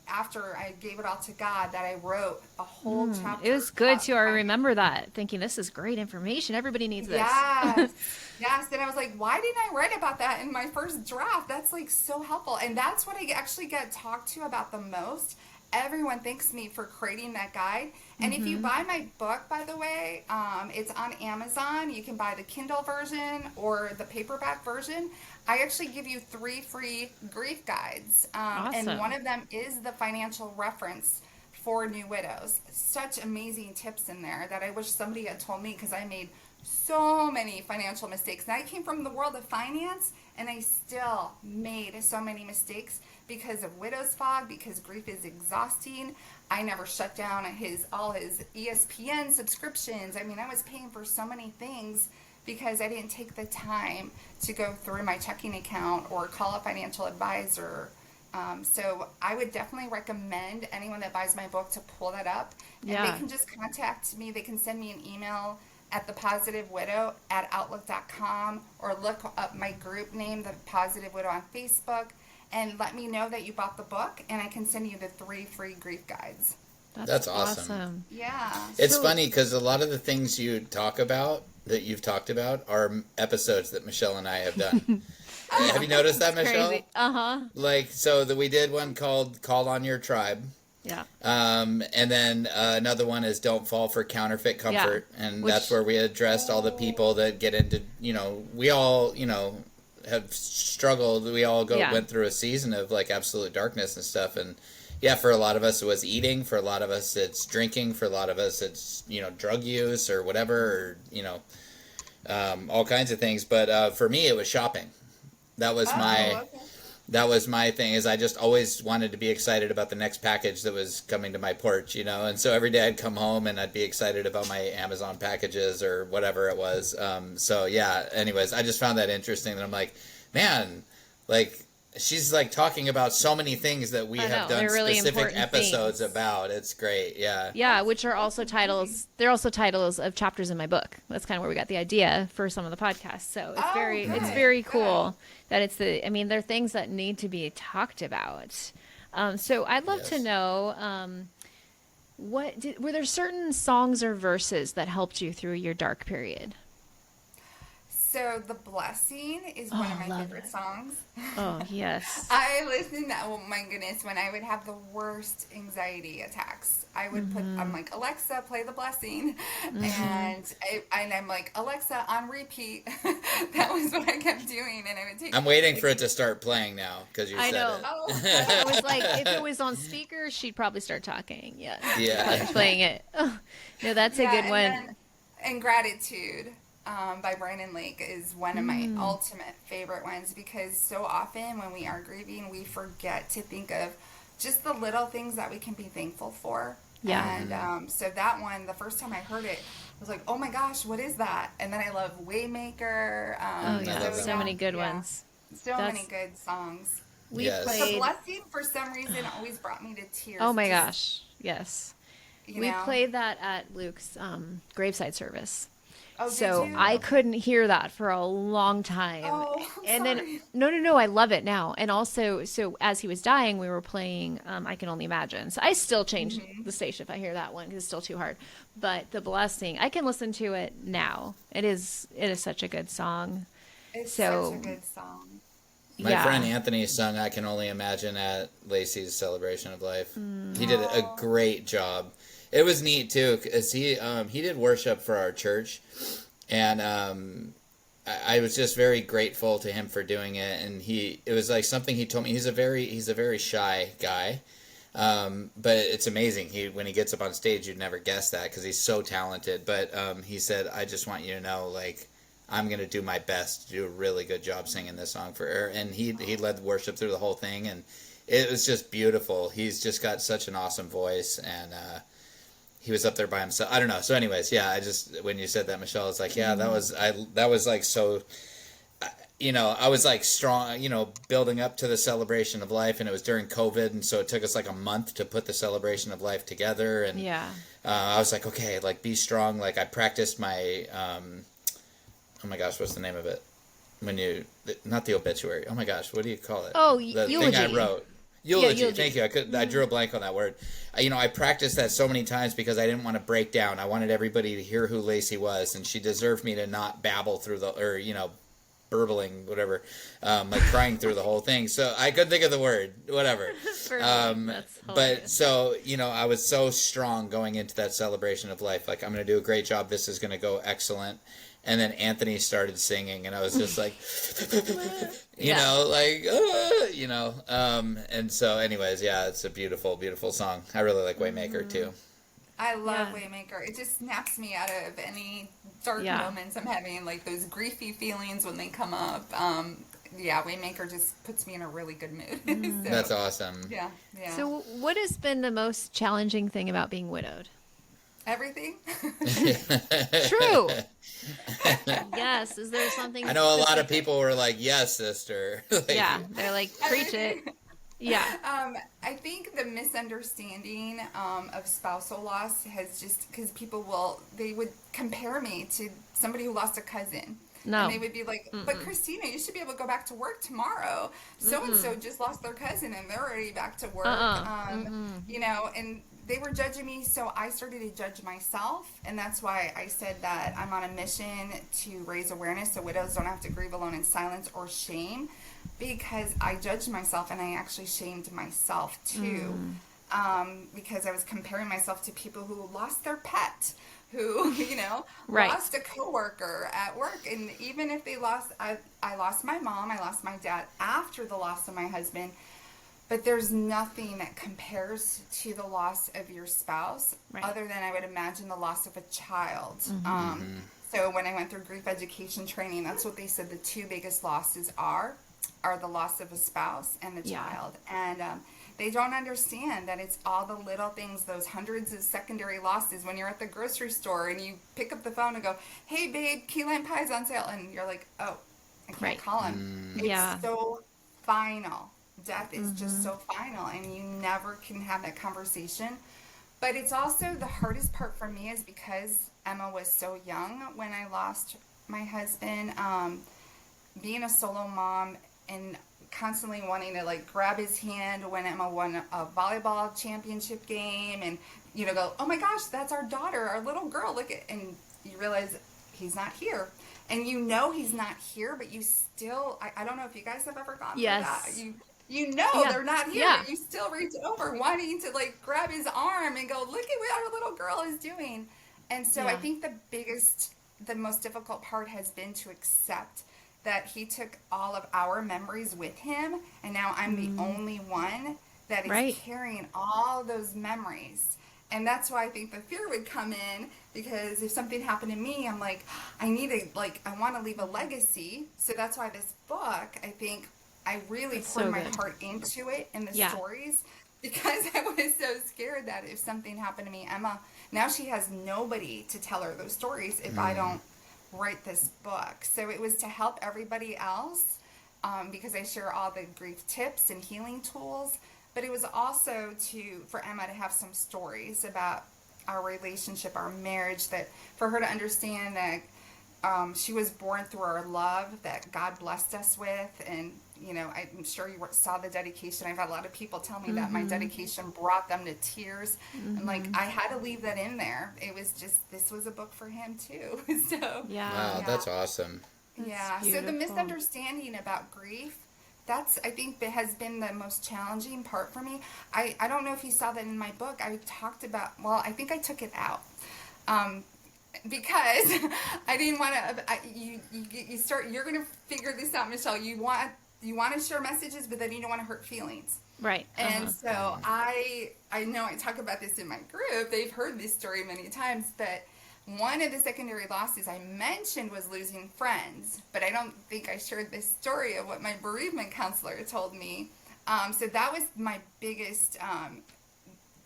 after I gave it all to God, that I wrote a whole chapter. It was good too. I remember that, thinking this is great information. Everybody needs this. Yes. Yes. And I was like, why didn't I write about that in my first draft? That's like so helpful. And that's what I actually get talked to about the most. Everyone thanks me for creating that guide. And if you buy my book, by the way, it's on Amazon. You can buy the Kindle version or the paperback version. I actually give you 3 free grief guides. Awesome. And one of them is the financial reference for new widows. Such amazing tips in there that I wish somebody had told me, because I made so many financial mistakes. And I came from the world of finance, and I still made so many mistakes because of widow's fog, because grief is exhausting. I never shut down all his ESPN subscriptions. I mean, I was paying for so many things because I didn't take the time to go through my checking account or call a financial advisor. So I would definitely recommend anyone that buys my book to pull that up. And they can just contact me. They can send me an email at thepositivewidow@outlook.com, or look up my group name, The Positive Widow, on Facebook, and let me know that you bought the book, and I can send you the 3 free grief guides. That's awesome. Yeah. It's funny because a lot of the things you've talked about are episodes that Michelle and I have done. Have you noticed that, Michelle? Crazy. Uh-huh. Like, so we did one called Call on Your Tribe. Yeah. And then another one is Don't Fall for Counterfeit Comfort. Yeah. And that's where we addressed all the people that get into, we all, have struggled. We all went through a season of like absolute darkness and stuff. And yeah, for a lot of us it was eating. For a lot of us it's drinking. For a lot of us it's, drug use or whatever, or, all kinds of things. But for me it was shopping. That was That was my thing, is I just always wanted to be excited about the next package that was coming to my porch, and so every day I'd come home and I'd be excited about my Amazon packages or whatever it was. So yeah, anyways, I just found that interesting, and I'm like, man, like, she's like talking about so many things that we have done really specific episodes about. It's great. Yeah. Yeah, which are also titles. They're also titles of chapters in my book. That's kind of where we got the idea for some of the podcasts. So it's it's very cool that they're things that need to be talked about. So I'd love to know, were there certain songs or verses that helped you through your dark period? So The Blessing is one of my favorite songs. Oh, yes. I listened to, oh my goodness, when I would have the worst anxiety attacks, I would I'm like, Alexa, play The Blessing. And I'm like, Alexa, on repeat. That was what I kept doing. And I would take I'm waiting for it to start playing now, because you said it. Oh. It was like, if it was on speaker, she'd probably start talking. Yeah. Yeah. Playing it. Oh, no, that's a good one. And Gratitude. By Brandon Lake is one of my ultimate favorite ones, because so often when we are grieving, we forget to think of just the little things that we can be thankful for. Yeah. And so that one, the first time I heard it, I was like, oh my gosh, what is that? And then I love Waymaker. So many good ones. So many good songs. We The played. Blessing, for some reason, always brought me to tears. Oh my gosh. Yes. We played that at Luke's graveside service. Oh, so did you? I couldn't hear that for a long time. Oh, and sorry. then no, I love it now. And also, so as he was dying, we were playing I Can Only Imagine. So I still change the station if I hear that one, because it's still too hard. But The Blessing, I can listen to it now. It is such a good song. It's such a good song. My friend Anthony sung I Can Only Imagine at Lacey's celebration of life. He did a great job. It was neat too, cause he did worship for our church, and I was just very grateful to him for doing it. And it was like something he told me. He's a very shy guy, but it's amazing. When he gets up on stage, you'd never guess that because he's so talented. But he said, "I just want you to know, like, I'm gonna do my best to do a really good job singing this song for her." And he led worship through the whole thing, and it was just beautiful. He's just got such an awesome voice, and he was up there by himself. I don't know. So, anyways, yeah. When you said that, Michelle, it's like, yeah, that was like so. I was like strong, building up to the celebration of life, and it was during COVID, and so it took us like a month to put the celebration of life together. And Yeah. I was like, okay, like be strong. Like I practiced my, oh my gosh, what's the name of it? Not the obituary. Oh my gosh, what do you call it? Oh, the eulogy. thing I wrote. Eulogy. Eulogy. Thank you. I drew a blank on that word. I practiced that so many times because I didn't want to break down. I wanted everybody to hear who Lacey was, and she deserved me to not babble through burbling, whatever, like crying through the whole thing. So I couldn't think of the word, whatever. That's But so, I was so strong going into that celebration of life. Like, I'm going to do a great job. This is going to go excellent. And then Anthony started singing, and I was just like, and so anyways, yeah, it's a beautiful, beautiful song. I really like Waymaker too. I love Waymaker. It just snaps me out of any dark moments I'm having, like those griefy feelings when they come up. Waymaker just puts me in a really good mood. So, that's awesome. Yeah. So what has been the most challenging thing about being widowed? Everything. True. Yes. Is there something? I know a lot of people were like, "Yes, sister." Yeah, they're like, preach it. Yeah. I think the misunderstanding of spousal loss has just because they would compare me to somebody who lost a cousin. No. And they would be like, but Christina, you should be able to go back to work tomorrow. So-and-so just lost their cousin and they're already back to work. And they were judging me, so I started to judge myself. And that's why I said that I'm on a mission to raise awareness so widows don't have to grieve alone in silence or shame, because I judged myself and I actually shamed myself too. Because I was comparing myself to people who lost their pet, who, Right. lost a coworker at work. And even if they I lost my mom, I lost my dad after the loss of my husband, but there's nothing that compares to the loss of your spouse, Right. other than I would imagine the loss of a child. So when I went through grief education training, that's what they said the two biggest losses are the loss of a spouse and the child. And they don't understand that it's all the little things, those hundreds of secondary losses when you're at the grocery store and you pick up the phone and go, "Hey babe, key lime pie's on sale," and you're like, "Oh, I can't call him." It's so final. Death is just so final, and you never can have that conversation. But it's also the hardest part for me is because Emma was so young when I lost my husband. Being a solo mom and constantly wanting to like grab his hand when Emma won a volleyball championship game, and go, "Oh my gosh, that's our daughter, our little girl, look at," and you realize he's not here. And he's not here, but you still, I don't know if you guys have ever gone through that. They're not here, but you still reach over wanting to like grab his arm and go, "Look at what our little girl is doing." And so I think the most difficult part has been to accept that he took all of our memories with him, and now I'm the only one that is carrying all those memories. And that's why I think the fear would come in, because if something happened to me, I'm like, I want to leave a legacy. So that's why this book, I think I really poured my heart into it in the stories, because I was so scared that if something happened to me, Emma, now she has nobody to tell her those stories if I don't write this book. So it was to help everybody else, because I share all the grief tips and healing tools, but it was also for Emma to have some stories about our relationship, our marriage, that for her to understand that she was born through our love that God blessed us with. And I'm sure you saw the dedication. I've had a lot of people tell me that my dedication brought them to tears. And I had to leave that in there. It was just, this was a book for him too. So wow, that's awesome. So the misunderstanding about grief That's, I think, that has been the most challenging part for me. I don't know if you saw that in my book. I talked about, well, I think I took it out. Because I didn't want to, you're going to figure this out, Michelle. You want to share messages, but then you don't want to hurt feelings. Right. And so I know I talk about this in my group. They've heard this story many times, but one of the secondary losses I mentioned was losing friends, but I don't think I shared this story of what my bereavement counselor told me. So that was my biggest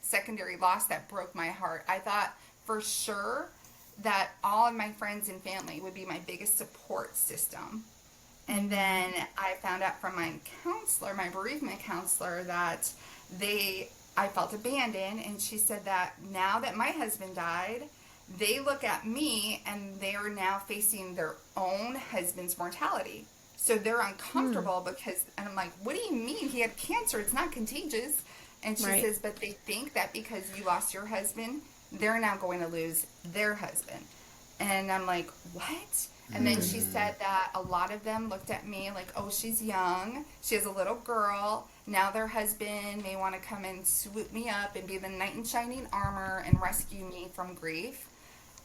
secondary loss that broke my heart. I thought for sure that all of my friends and family would be my biggest support system. And then I found out from my counselor, my bereavement counselor, that I felt abandoned. And she said that now that my husband died, they look at me and they are now facing their own husband's mortality. So they're uncomfortable because, and I'm like, what do you mean? He had cancer. It's not contagious. And she says, but they think that because you lost your husband, they're now going to lose their husband. And I'm like, what? And then she said that a lot of them looked at me like, oh, she's young. She has a little girl. Now their husband may want to come and swoop me up and be the knight in shining armor and rescue me from grief.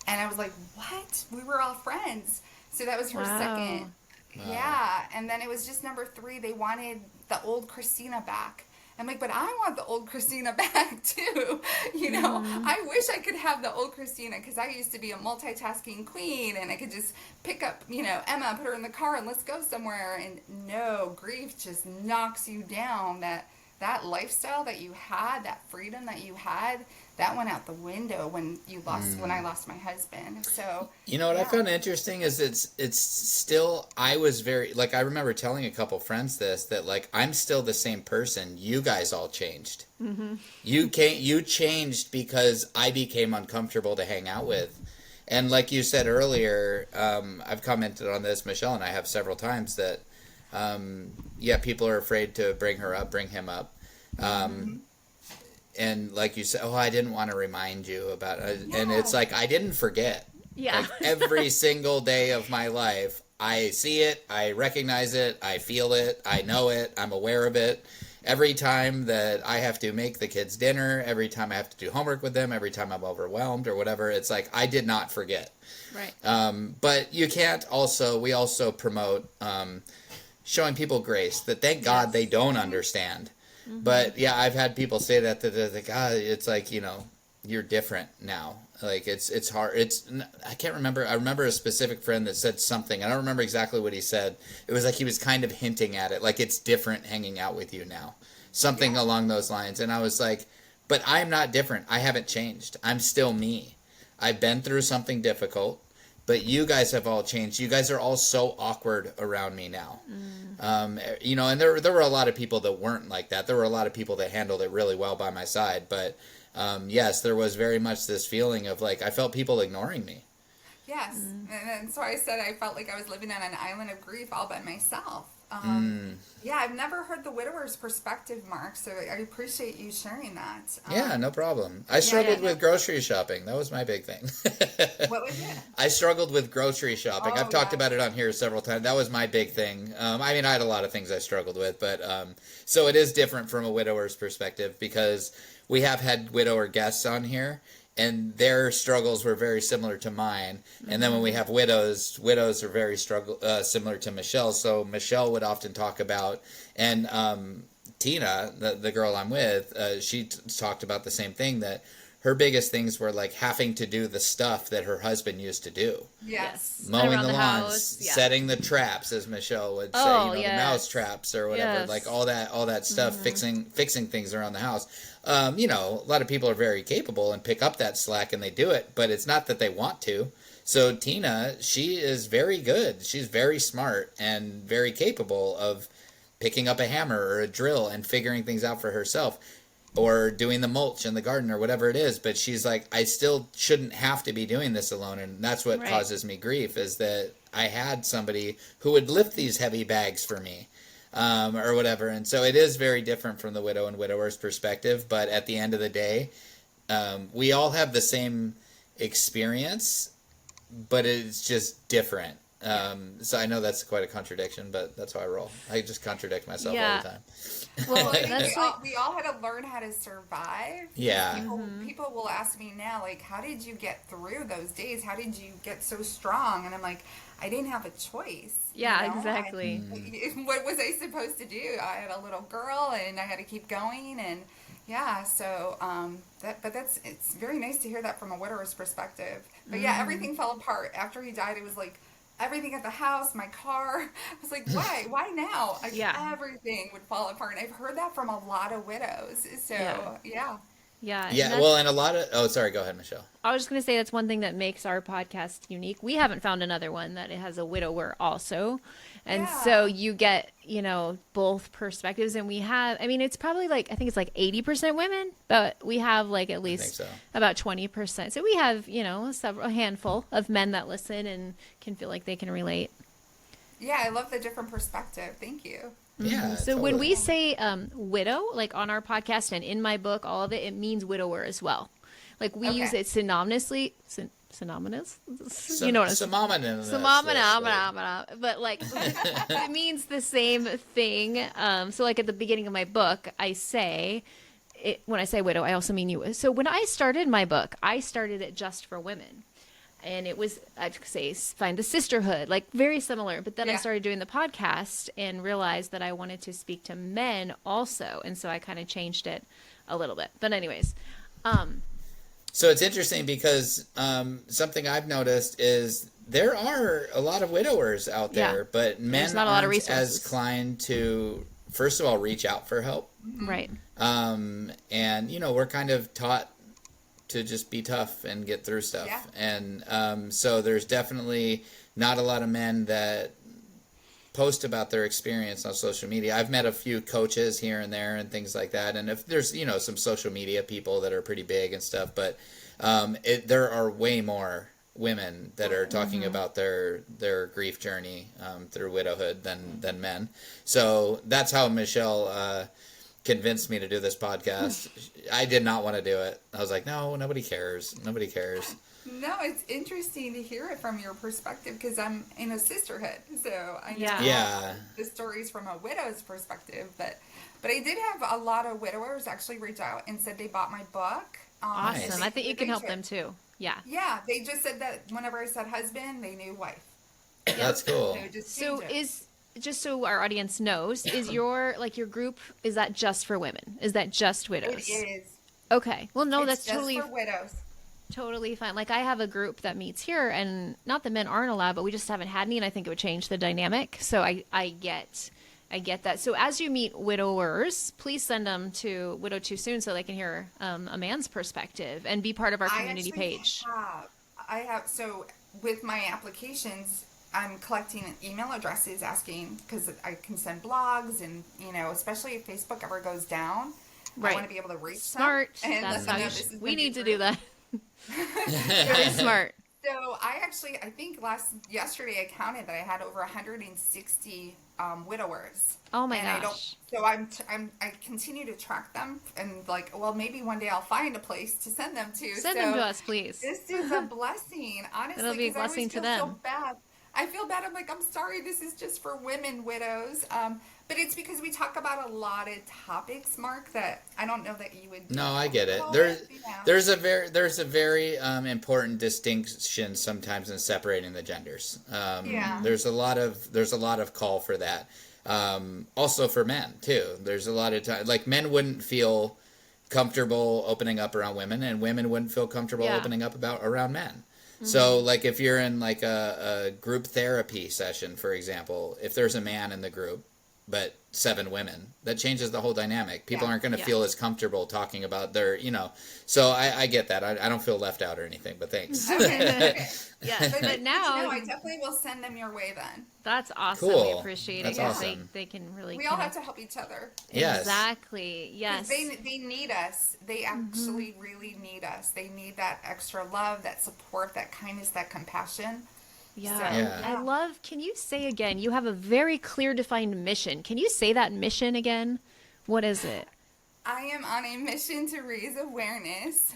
And I was like, what? We were all friends. So that was her second. Wow. Yeah. And then it was just number 3. They wanted the old Christina back. I'm like, but I want the old Christina back too. You know, I wish I could have the old Christina because I used to be a multitasking queen and I could just pick up, Emma, put her in the car and let's go somewhere. And no, grief just knocks you down. That lifestyle that you had, that freedom that you had, that went out the window when I lost my husband. So what I found interesting is it's still, I was very, like, I remember telling a couple friends this, that like I'm still the same person. You guys all changed. You changed because I became uncomfortable to hang out with. And like you said earlier, I've commented on this, Michelle and I have several times, that people are afraid to bring him up. And like you said, I didn't want to remind you about it. Yeah. And it's like, I didn't forget. Yeah. Like every single day of my life, I see it, I recognize it, I feel it, I know it, I'm aware of it. Every time that I have to make the kids dinner, every time I have to do homework with them, every time I'm overwhelmed or whatever, it's like, I did not forget. Right. But you can't we also promote showing people grace, that thank God they don't understand. But yeah, I've had people say that they're like, it's like, you're different now. Like it's hard. I can't remember. I remember a specific friend that said something. I don't remember exactly what he said. It was like he was kind of hinting at it, like it's different hanging out with you now, something along those lines. And I was like, but I'm not different. I haven't changed. I'm still me. I've been through something difficult, but you guys have all changed. You guys are all so awkward around me now. And there were a lot of people that weren't like that. There were a lot of people that handled it really well by my side. But yes, there was very much this feeling of like, I felt people ignoring me. Yes. And so I said I felt like I was living on an island of grief all by myself. Yeah, I've never heard the widower's perspective, Mark, so I appreciate you sharing that. Yeah, no problem. I struggled with grocery shopping. That was my big thing. What was it? I struggled with grocery shopping. I've talked about it on here several times. That was my big thing. I had a lot of things I struggled with, but so it is different from a widower's perspective because we have had widower guests on here, and their struggles were very similar to mine. And then when we have widows are very similar to Michelle's. So Michelle would often talk about, and Tina, the girl I'm with, she talked about the same thing, that her biggest things were like having to do the stuff that her husband used to do. Yes. Mowing the lawns, setting the traps, as Michelle would say, the mouse traps or whatever, like all that stuff, fixing things around the house. A lot of people are very capable and pick up that slack and they do it, but it's not that they want to. So Tina, she is very good. She's very smart and very capable of picking up a hammer or a drill and figuring things out for herself, or doing the mulch in the garden or whatever it is. But she's like, I still shouldn't have to be doing this alone. And that's what causes me grief, is that I had somebody who would lift these heavy bags for me. Or whatever. And so it is very different from the widow and widower's perspective. But at the end of the day, we all have the same experience, but it's just different. So I know that's quite a contradiction, but that's how I roll. I just contradict myself Yeah. all the time. Well, I think that's like, we all had to learn how to survive. Yeah. People will ask me now, like, how did you get through those days? How did you get so strong? And I'm like, I didn't have a choice. yeah, you know? exactly. What was I supposed to do? I had a little girl, and I had to keep going, and yeah. So it's very nice to hear that from a widower's perspective. But yeah, everything fell apart after he died. It was like everything at the house, my car. I was like, why? Why now? Like, Yeah. everything would fall apart. And I've heard that from a lot of widows. So Yeah. yeah. Yeah. Yeah, that's- well, and a lot of... Oh, sorry, go ahead, Michelle. I was just going to say that's one thing that makes our podcast unique. We haven't found another one that it has a widower also. And so Yeah. you get, both perspectives. And we have, I mean, it's probably like, I think it's like 80% women, but we have like at least so. about 20%. So we have, a handful of men that listen and can feel like they can relate. Yeah, I love the different perspective. Thank you. Yeah, So when totally. we say widow, like on our podcast and in my book, all of it, it means widower as well. Like we use Okay. it synonymously. Synonymous? You know what I'm saying? But like it means the same thing. So like at the beginning of my book, I say it, when I say widow, I also mean you. So when I started my book, I started it just for women. And it was, I'd say, find the sisterhood, like very similar. But then I Yeah. started doing the podcast and realized that I wanted to speak to men also. And so I kind of changed it a little bit. But anyways, So it's interesting because something I've noticed is there are a lot of widowers out there, Yeah. but men There's not a lot of aren't as resources. inclined to, first of all, reach out for help. right. And, we're kind of taught to just be tough and get through stuff. Yeah. And so there's definitely not a lot of men that post about their experience on social media. I've met a few coaches here and there and things like that. And if there's, some social media people that are pretty big and stuff, but there are way more women that are talking about their grief journey through widowhood than men. So that's how Michelle convinced me to do this podcast. I did not want to do it. I was like, no, nobody cares. Nobody cares. No, it's interesting to hear it from your perspective because I'm in a sisterhood, so I know Yeah. the stories from a widow's perspective. But I did have a lot of widowers actually reach out and said they bought my book. Awesome. Nice. I think you can help They- them too. Yeah. Yeah, they just said that whenever I said husband, they knew wife. That's cool. They would just So change it. just so our audience knows, is your group, is that just for women? Is that just widows? It is. Okay. Well, no, It's that's just totally for widows. totally fine. Like I have a group that meets here, and not that men aren't allowed, but we just haven't had any, and I think it would change the dynamic. So I get that. So as you meet widowers, please send them to Widow Too Soon so they can hear a man's perspective and be part of our community page. I have. So with my applications, I'm collecting email addresses asking because I can send blogs and especially if Facebook ever goes down, Right. I want to be able to reach Smart. them and That's let them how know you this is we my need to group. do that. Very smart. So I think yesterday I counted that I had over 160 widowers. Oh my and gosh. I continue to track them and maybe one day I'll find a place to send them to. Send them to us, please. This is a blessing, honestly. It'll be a 'cause I always blessing to feel them. So bad. I feel bad. I'm like, I'm sorry. This is just for women widows. But it's because we talk about a lot of topics, Mark, that I don't know that you would. No, I get it. Oh, yeah. There's a very important distinction sometimes in separating the genders. Yeah. There's a lot of call for that. Also for men too. There's a lot of time like men wouldn't feel comfortable opening up around women, and women wouldn't feel comfortable Yeah. opening up around men. So like if you're in like a group therapy session, for example, if there's a man in the group but 7 women, that changes the whole dynamic. People Yeah. aren't going to Yeah. feel as comfortable talking about their, so I get that. I don't feel left out or anything, but thanks. Okay. Yes, but now No, I definitely will send them your way then. that's awesome. We Cool. appreciate That's it. 'Cause awesome. They can really We all have connect. to help each other. Yes. Exactly. 'Cause Yes. They need us. They actually really need us. They need that extra love, that support, that kindness, that compassion. Yeah. So, Yeah. I love, can you say again, you have a very clear defined mission. Can you say that mission again? What is it? I am on a mission to raise awareness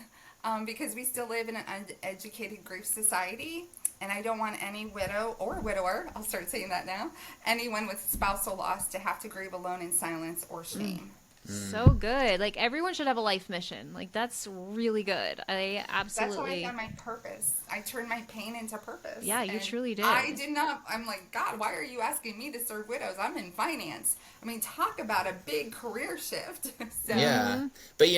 because we still live in an uneducated grief society. and I don't want any widow or widower, I'll start saying that now, anyone with spousal loss to have to grieve alone in silence or shame. So good. Like everyone should have a life mission. Like that's really good. I That's how I absolutely. found my purpose. I turned my pain into purpose. Yeah, you And truly did. I did not, I'm like, God, why are you asking me to serve widows? I'm in finance. I mean, talk about a big career shift. So, Yeah. But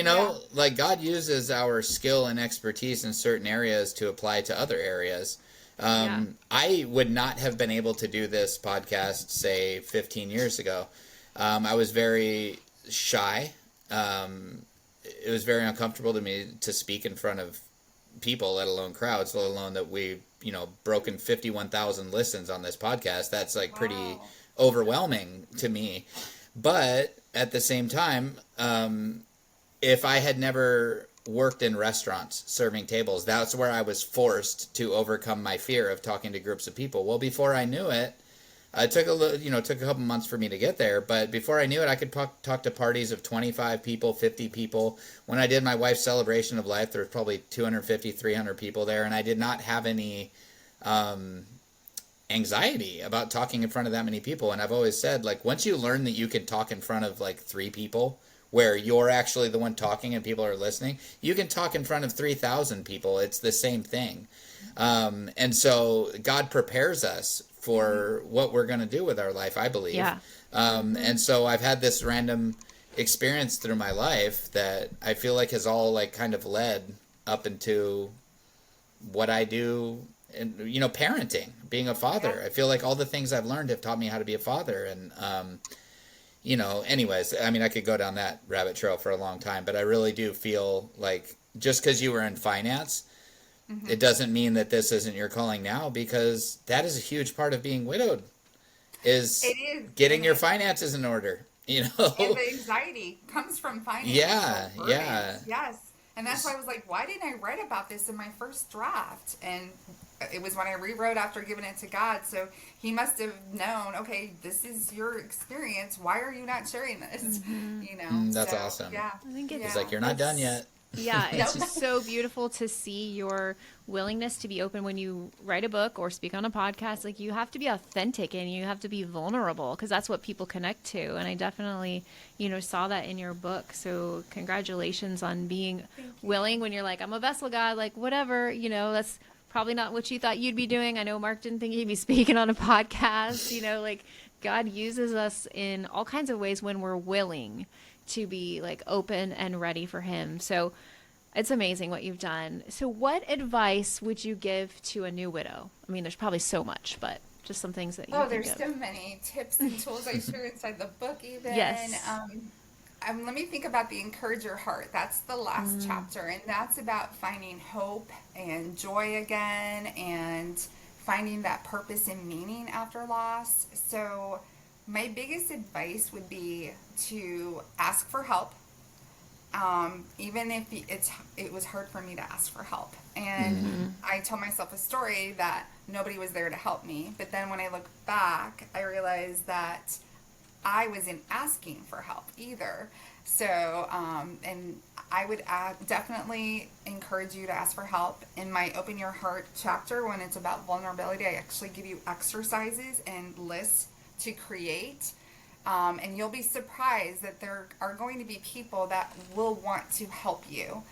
like God uses our skill and expertise in certain areas to apply to other areas. Yeah. I would not have been able to do this podcast, say, 15 years ago. I was very shy. It was very uncomfortable to me to speak in front of people, let alone crowds, let alone that we, broken 51,000 listens on this podcast. That's like pretty Wow. overwhelming to me. But at the same time, if I had never worked in restaurants serving tables, that's where I was forced to overcome my fear of talking to groups of people. Well, before I knew it, it took took a couple months for me to get there, but before I knew it, I could talk to parties of 25 people, 50 people. When I did my wife's celebration of life, there was probably 250, 300 people there, and I did not have any anxiety about talking in front of that many people. And I've always said, like, once you learn that you can talk in front of like 3 people, where you're actually the one talking and people are listening, you can talk in front of 3,000 people. It's the same thing. And so God prepares us for what we're going to do with our life, I believe. Yeah. And so I've had this random experience through my life that I feel like has all like kind of led up into what I do and, parenting, being a father. Yeah. I feel like all the things I've learned have taught me how to be a father. And, anyways, I mean, I could go down that rabbit trail for a long time, but I really do feel like just because you were in finance, it doesn't mean that this isn't your calling now, because that is a huge part of being widowed, is It is. getting your finances in order, And the anxiety comes from finance. Yeah, So yeah. Yes. And that's why I was like, why didn't I write about this in my first draft? And it was when I rewrote after giving it to God. So he must have known, okay, this is your experience. Why are you not sharing this? That's So, awesome. Yeah. I think it's It's like, you're not done yet. Yeah, it's just so beautiful to see your willingness to be open when you write a book or speak on a podcast. Like you have to be authentic and you have to be vulnerable because that's what people connect to. And I definitely, saw that in your book. So congratulations on being willing when you're like, I'm a vessel God, like whatever, that's probably not what you thought you'd be doing. I know Mark didn't think he'd be speaking on a podcast, like God uses us in all kinds of ways when we're willing to be like open and ready for him. So it's amazing what you've done. So what advice would you give to a new widow? I mean, there's probably so much, but just some things that you think There's of. so many tips and tools I share inside the book even. Yes. Let me think about the Encourage Your Heart. That's the last chapter, and that's about finding hope and joy again and finding that purpose and meaning after loss. So my biggest advice would be to ask for help, even if it was hard for me to ask for help. And I told myself a story that nobody was there to help me. But then when I look back, I realized that I wasn't asking for help either. So, and I would definitely encourage you to ask for help. In my Open Your Heart chapter, when it's about vulnerability, I actually give you exercises and lists to create. And you'll be surprised that there are going to be people that will want to help you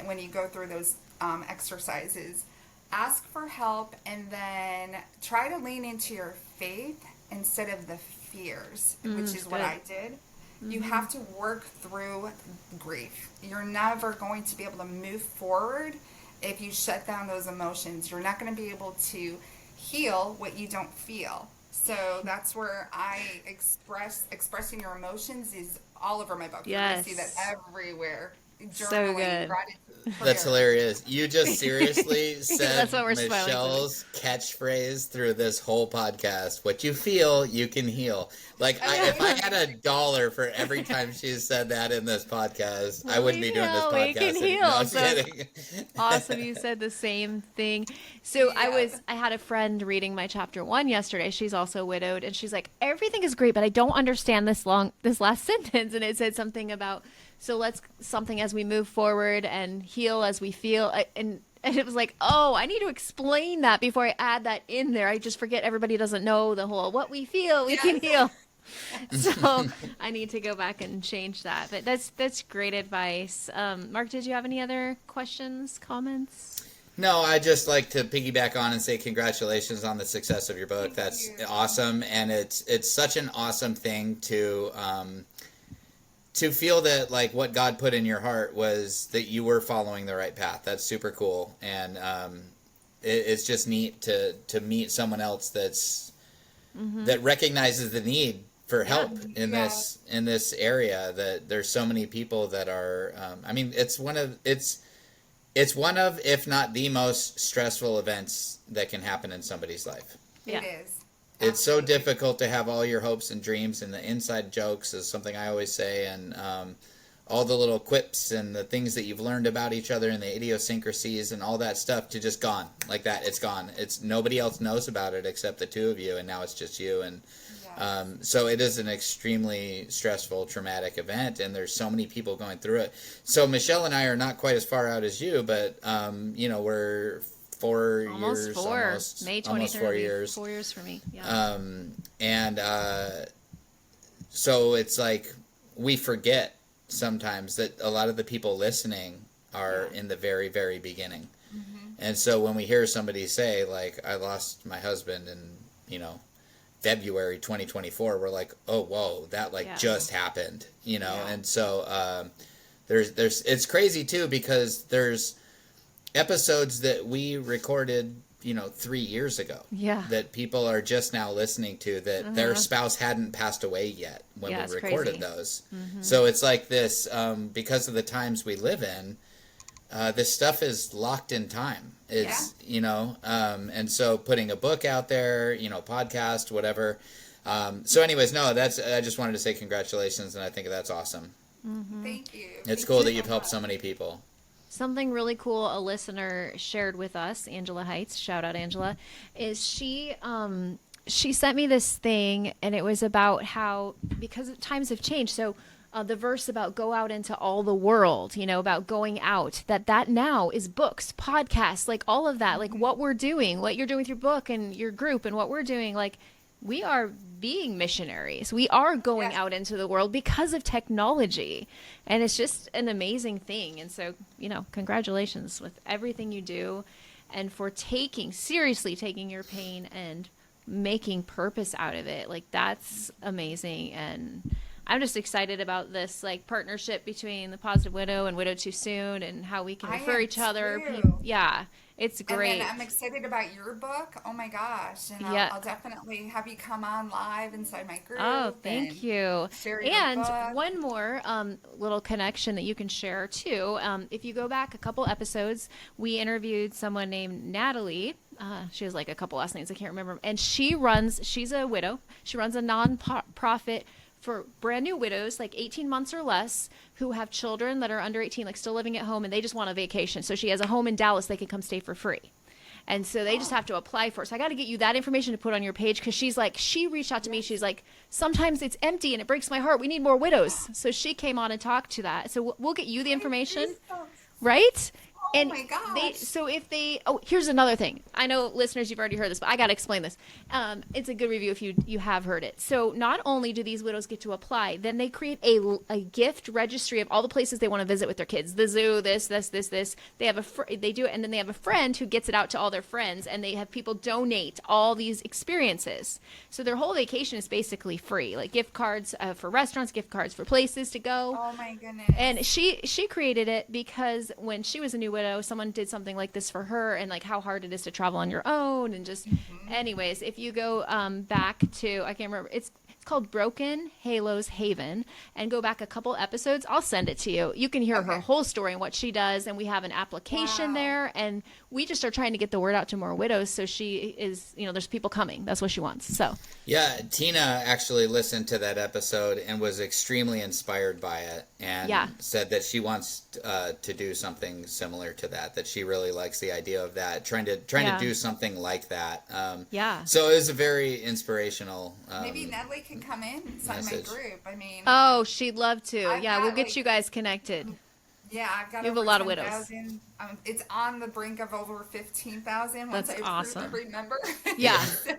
when you go through those exercises. Ask for help and then try to lean into your faith instead of the fears, which is what good. I did. You have to work through grief. You're never going to be able to move forward if you shut down those emotions. You're not going to be able to heal what you don't feel. So that's where expressing your emotions is all over my book. Yes. You can see that everywhere. So good. Gratitude, That's prayer. hilarious. You just seriously said That's what we're smiling Michelle's catchphrase through this whole podcast. What you feel, you can heal. Like, if I had $1 for every time she said that in this podcast, I wouldn't be doing this We podcast. can heal. No, I'm So kidding. awesome, you said the same thing. So Yeah. I had a friend reading my chapter 1 yesterday. She's also widowed, and she's like, everything is great, but I don't understand this last sentence. And it said something about, so let's something as we move forward and heal as we feel. And And it was like, oh, I need to explain that before I add that in there. I just forget everybody doesn't know the whole what we feel, we can heal. So I need to go back and change that. But that's great advice. Mark, did you have any other questions, comments? No, I just like to piggyback on and say congratulations on the success of your book. That's awesome, and it's such an awesome thing to feel that like what God put in your heart was that you were following the right path. That's super cool, and it's just neat to meet someone else that recognizes the need for help in this area. That there's so many people that are. I mean, it's one of if not the most stressful events that can happen in somebody's life. It is. It's so difficult to have all your hopes and dreams, and the inside jokes is something I always say, and all the little quips and the things that you've learned about each other and the idiosyncrasies and all that stuff to just gone like that. It's gone. It's nobody else knows about it except the two of you, and now it's just you. And so it is an extremely stressful, traumatic event, and there's so many people going through it. So Michelle and I are not quite as far out as you, but we're 4 Almost years, four. May 23rd, almost 4 years. 4 years for me. Yeah. So it's like we forget sometimes that a lot of the people listening are in the very, very beginning. And so when we hear somebody say, like, I lost my husband in, February 2024, we're like, oh, whoa, that just happened, And so there's it's crazy too, because there's episodes that we recorded 3 years ago that people are just now listening to, that their spouse hadn't passed away yet when we recorded those. So it's like this, because of the times we live in, this stuff is locked in time. It's and so putting a book out there, podcast, whatever. So anyways, no, I just wanted to say congratulations, and I think that's awesome. Thank you. It's cool that you've helped so many people. Something really cool a listener shared with us, Angela Heights, shout out Angela, is she sent me this thing, and it was about how, because times have changed, so the verse about go out into all the world, about going out, that now is books, podcasts, like all of that, like what we're doing, what you're doing with your book and your group and what we're doing, like we are being missionaries. We are going out into the world because of technology. And it's just an amazing thing. And so, congratulations with everything you do, and for seriously taking your pain and making purpose out of it. Like, that's amazing. And I'm just excited about this, like, partnership between the Positive Widow and Widow Too Soon, and how we can refer each other. It's great. And then I'm excited about your book. Oh my gosh. And I'll definitely have you come on live inside my group. Oh, thank you. Share your And book. one more little connection that you can share too. If you go back a couple episodes, we interviewed someone named Natalie. She has like a couple last names, I can't remember. And she's a widow. She runs a non-profit for brand new widows, like 18 months or less, who have children that are under 18, like still living at home, and they just want a vacation. So she has a home in Dallas they can come stay for free. And so they just have to apply for it. So I got to get you that information to put on your page, because she reached out to me. She's like, sometimes it's empty and it breaks my heart. We need more widows. So she came on and talked to that. So we'll get you the information, right? Oh my gosh. Here's another thing. I know listeners, you've already heard this, but I got to explain this. It's a good review if you have heard it. So not only do these widows get to apply, then they create a gift registry of all the places they want to visit with their kids. The zoo, this. They do it, and then they have a friend who gets it out to all their friends, and they have people donate all these experiences. So their whole vacation is basically free, like gift cards for restaurants, gift cards for places to go. Oh my goodness. And she created it because when she was a new widow, someone did something like this for her, and like how hard it is to travel on your own, and just anyways, if you go back to, I can't remember, it's called Broken Halos Haven, and go back a couple episodes, I'll send it to you. You can hear her whole story and what she does, and we have an application there, and we just are trying to get the word out to more widows. So she is, there's people coming. That's what she wants. So yeah, Tina actually listened to that episode and was extremely inspired by it, and said that she wants to do something similar to that she really likes the idea of that, trying to do something like that. So it was a very inspirational maybe Natalie can come in inside my group. I mean, oh, she'd love to. We'll get you guys connected. Yeah, I've got You have over a lot of widows. 10,000. It's on the brink of over 15,000 once That's I awesome. every member. Yeah. So,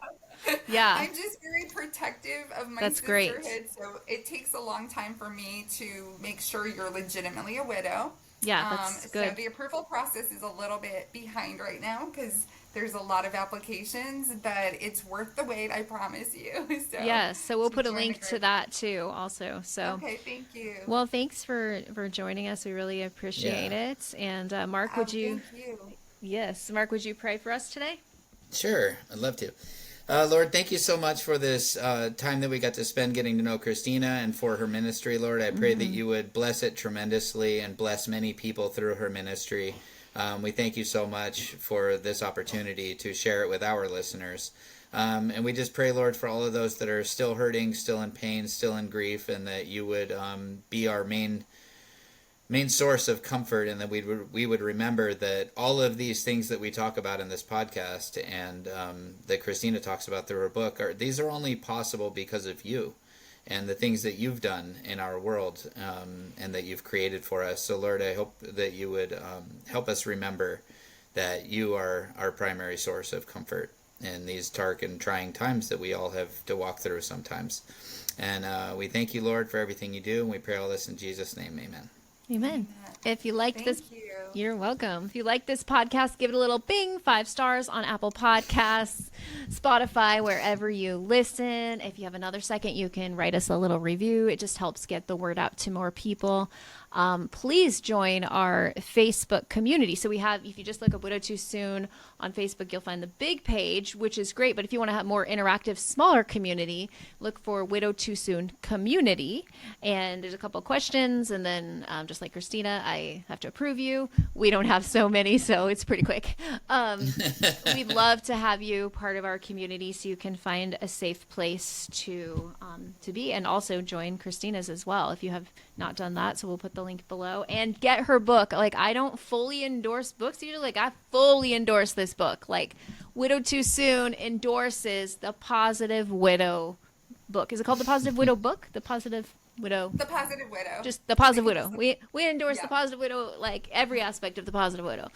Yeah. I'm just very protective of my That's great. sisterhood, so it takes a long time for me to make sure you're legitimately a widow. Yeah, that's good. So the approval process is a little bit behind right now because there's a lot of applications, but it's worth the wait, I promise you. So, Yes, so we'll put a join the link to group. that too also. So Okay, thank you. well, thanks for joining us. We really appreciate Yeah. it. And Mark, would you Thank you. Yes, Mark, would you pray for us today? Sure, I'd love to. Lord, thank you so much for this time that we got to spend getting to know Christina and for her ministry, Lord. I pray that you would bless it tremendously and bless many people through her ministry. We thank you so much for this opportunity to share it with our listeners. And we just pray, Lord, for all of those that are still hurting, still in pain, still in grief, and that you would be our main source of comfort, and that we would remember that all of these things that we talk about in this podcast and that Christina talks about through her book these are only possible because of you and the things that you've done in our world and that you've created for us. So Lord, I hope that you would help us remember that you are our primary source of comfort in these dark and trying times that we all have to walk through sometimes. And we thank you, Lord, for everything you do, and we pray all this in Jesus' name. Amen. Amen. If you liked this, Thank you. you're welcome. If you like this podcast, give it a little bing, 5 stars on Apple Podcasts, Spotify, wherever you listen. If you have another second, you can write us a little review. It just helps get the word out to more people. Please join our Facebook community. So we have, if you just look up Widow Too Soon on Facebook, you'll find the big page, which is great. But if you want to have more interactive, smaller community, look for Widow Too Soon community. And there's a couple of questions. And then just like Christina, I have to approve you. We don't have so many, so it's pretty quick. We'd love to have you part of our community so you can find a safe place to be, and also join Christina's as well if you have not done that. So we'll put the link below and get her book. Like, I don't fully endorse books usually. Like, I fully endorse this book. Like, Widow Too Soon endorses the Positive Widow book. Is it called the Positive Widow book? The Positive Widow. The Positive Widow. Just the Positive Widow. We endorse Yeah. the Positive Widow, like every aspect of the Positive Widow.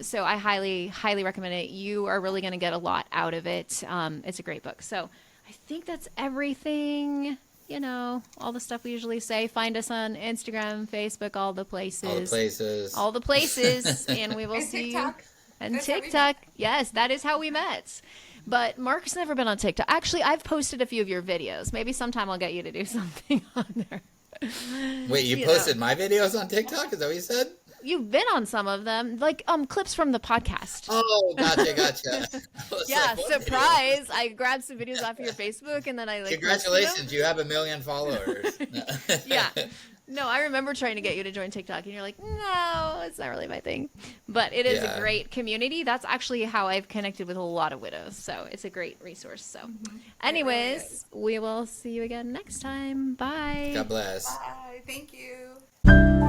So I highly, highly recommend it. You are really going to get a lot out of it. It's a great book. So I think that's everything. You know, all the stuff we usually say. Find us on Instagram, Facebook, all the places. All the places. All the places. And we will And see TikTok. you. And That's how we TikTok. Yes, that is how we met. But Mark's never been on TikTok. Actually, I've posted a few of your videos. Maybe sometime I'll get you to do something on there. Wait, you You posted know. my videos on TikTok? Is that what you said? You've been on some of them, like clips from the podcast. Oh, gotcha. I was Yeah, like, what video? surprise! I grabbed some videos off of your Facebook, and then I like posted them. Congratulations, you have 1 million followers. Yeah. No, I remember trying to get you to join TikTok, and you're like, no, it's not really my thing. But it is Yeah. a great community. That's actually how I've connected with a lot of widows. So it's a great resource. So, anyways, is. we will see you again next time. Bye. God bless. Bye. Thank you.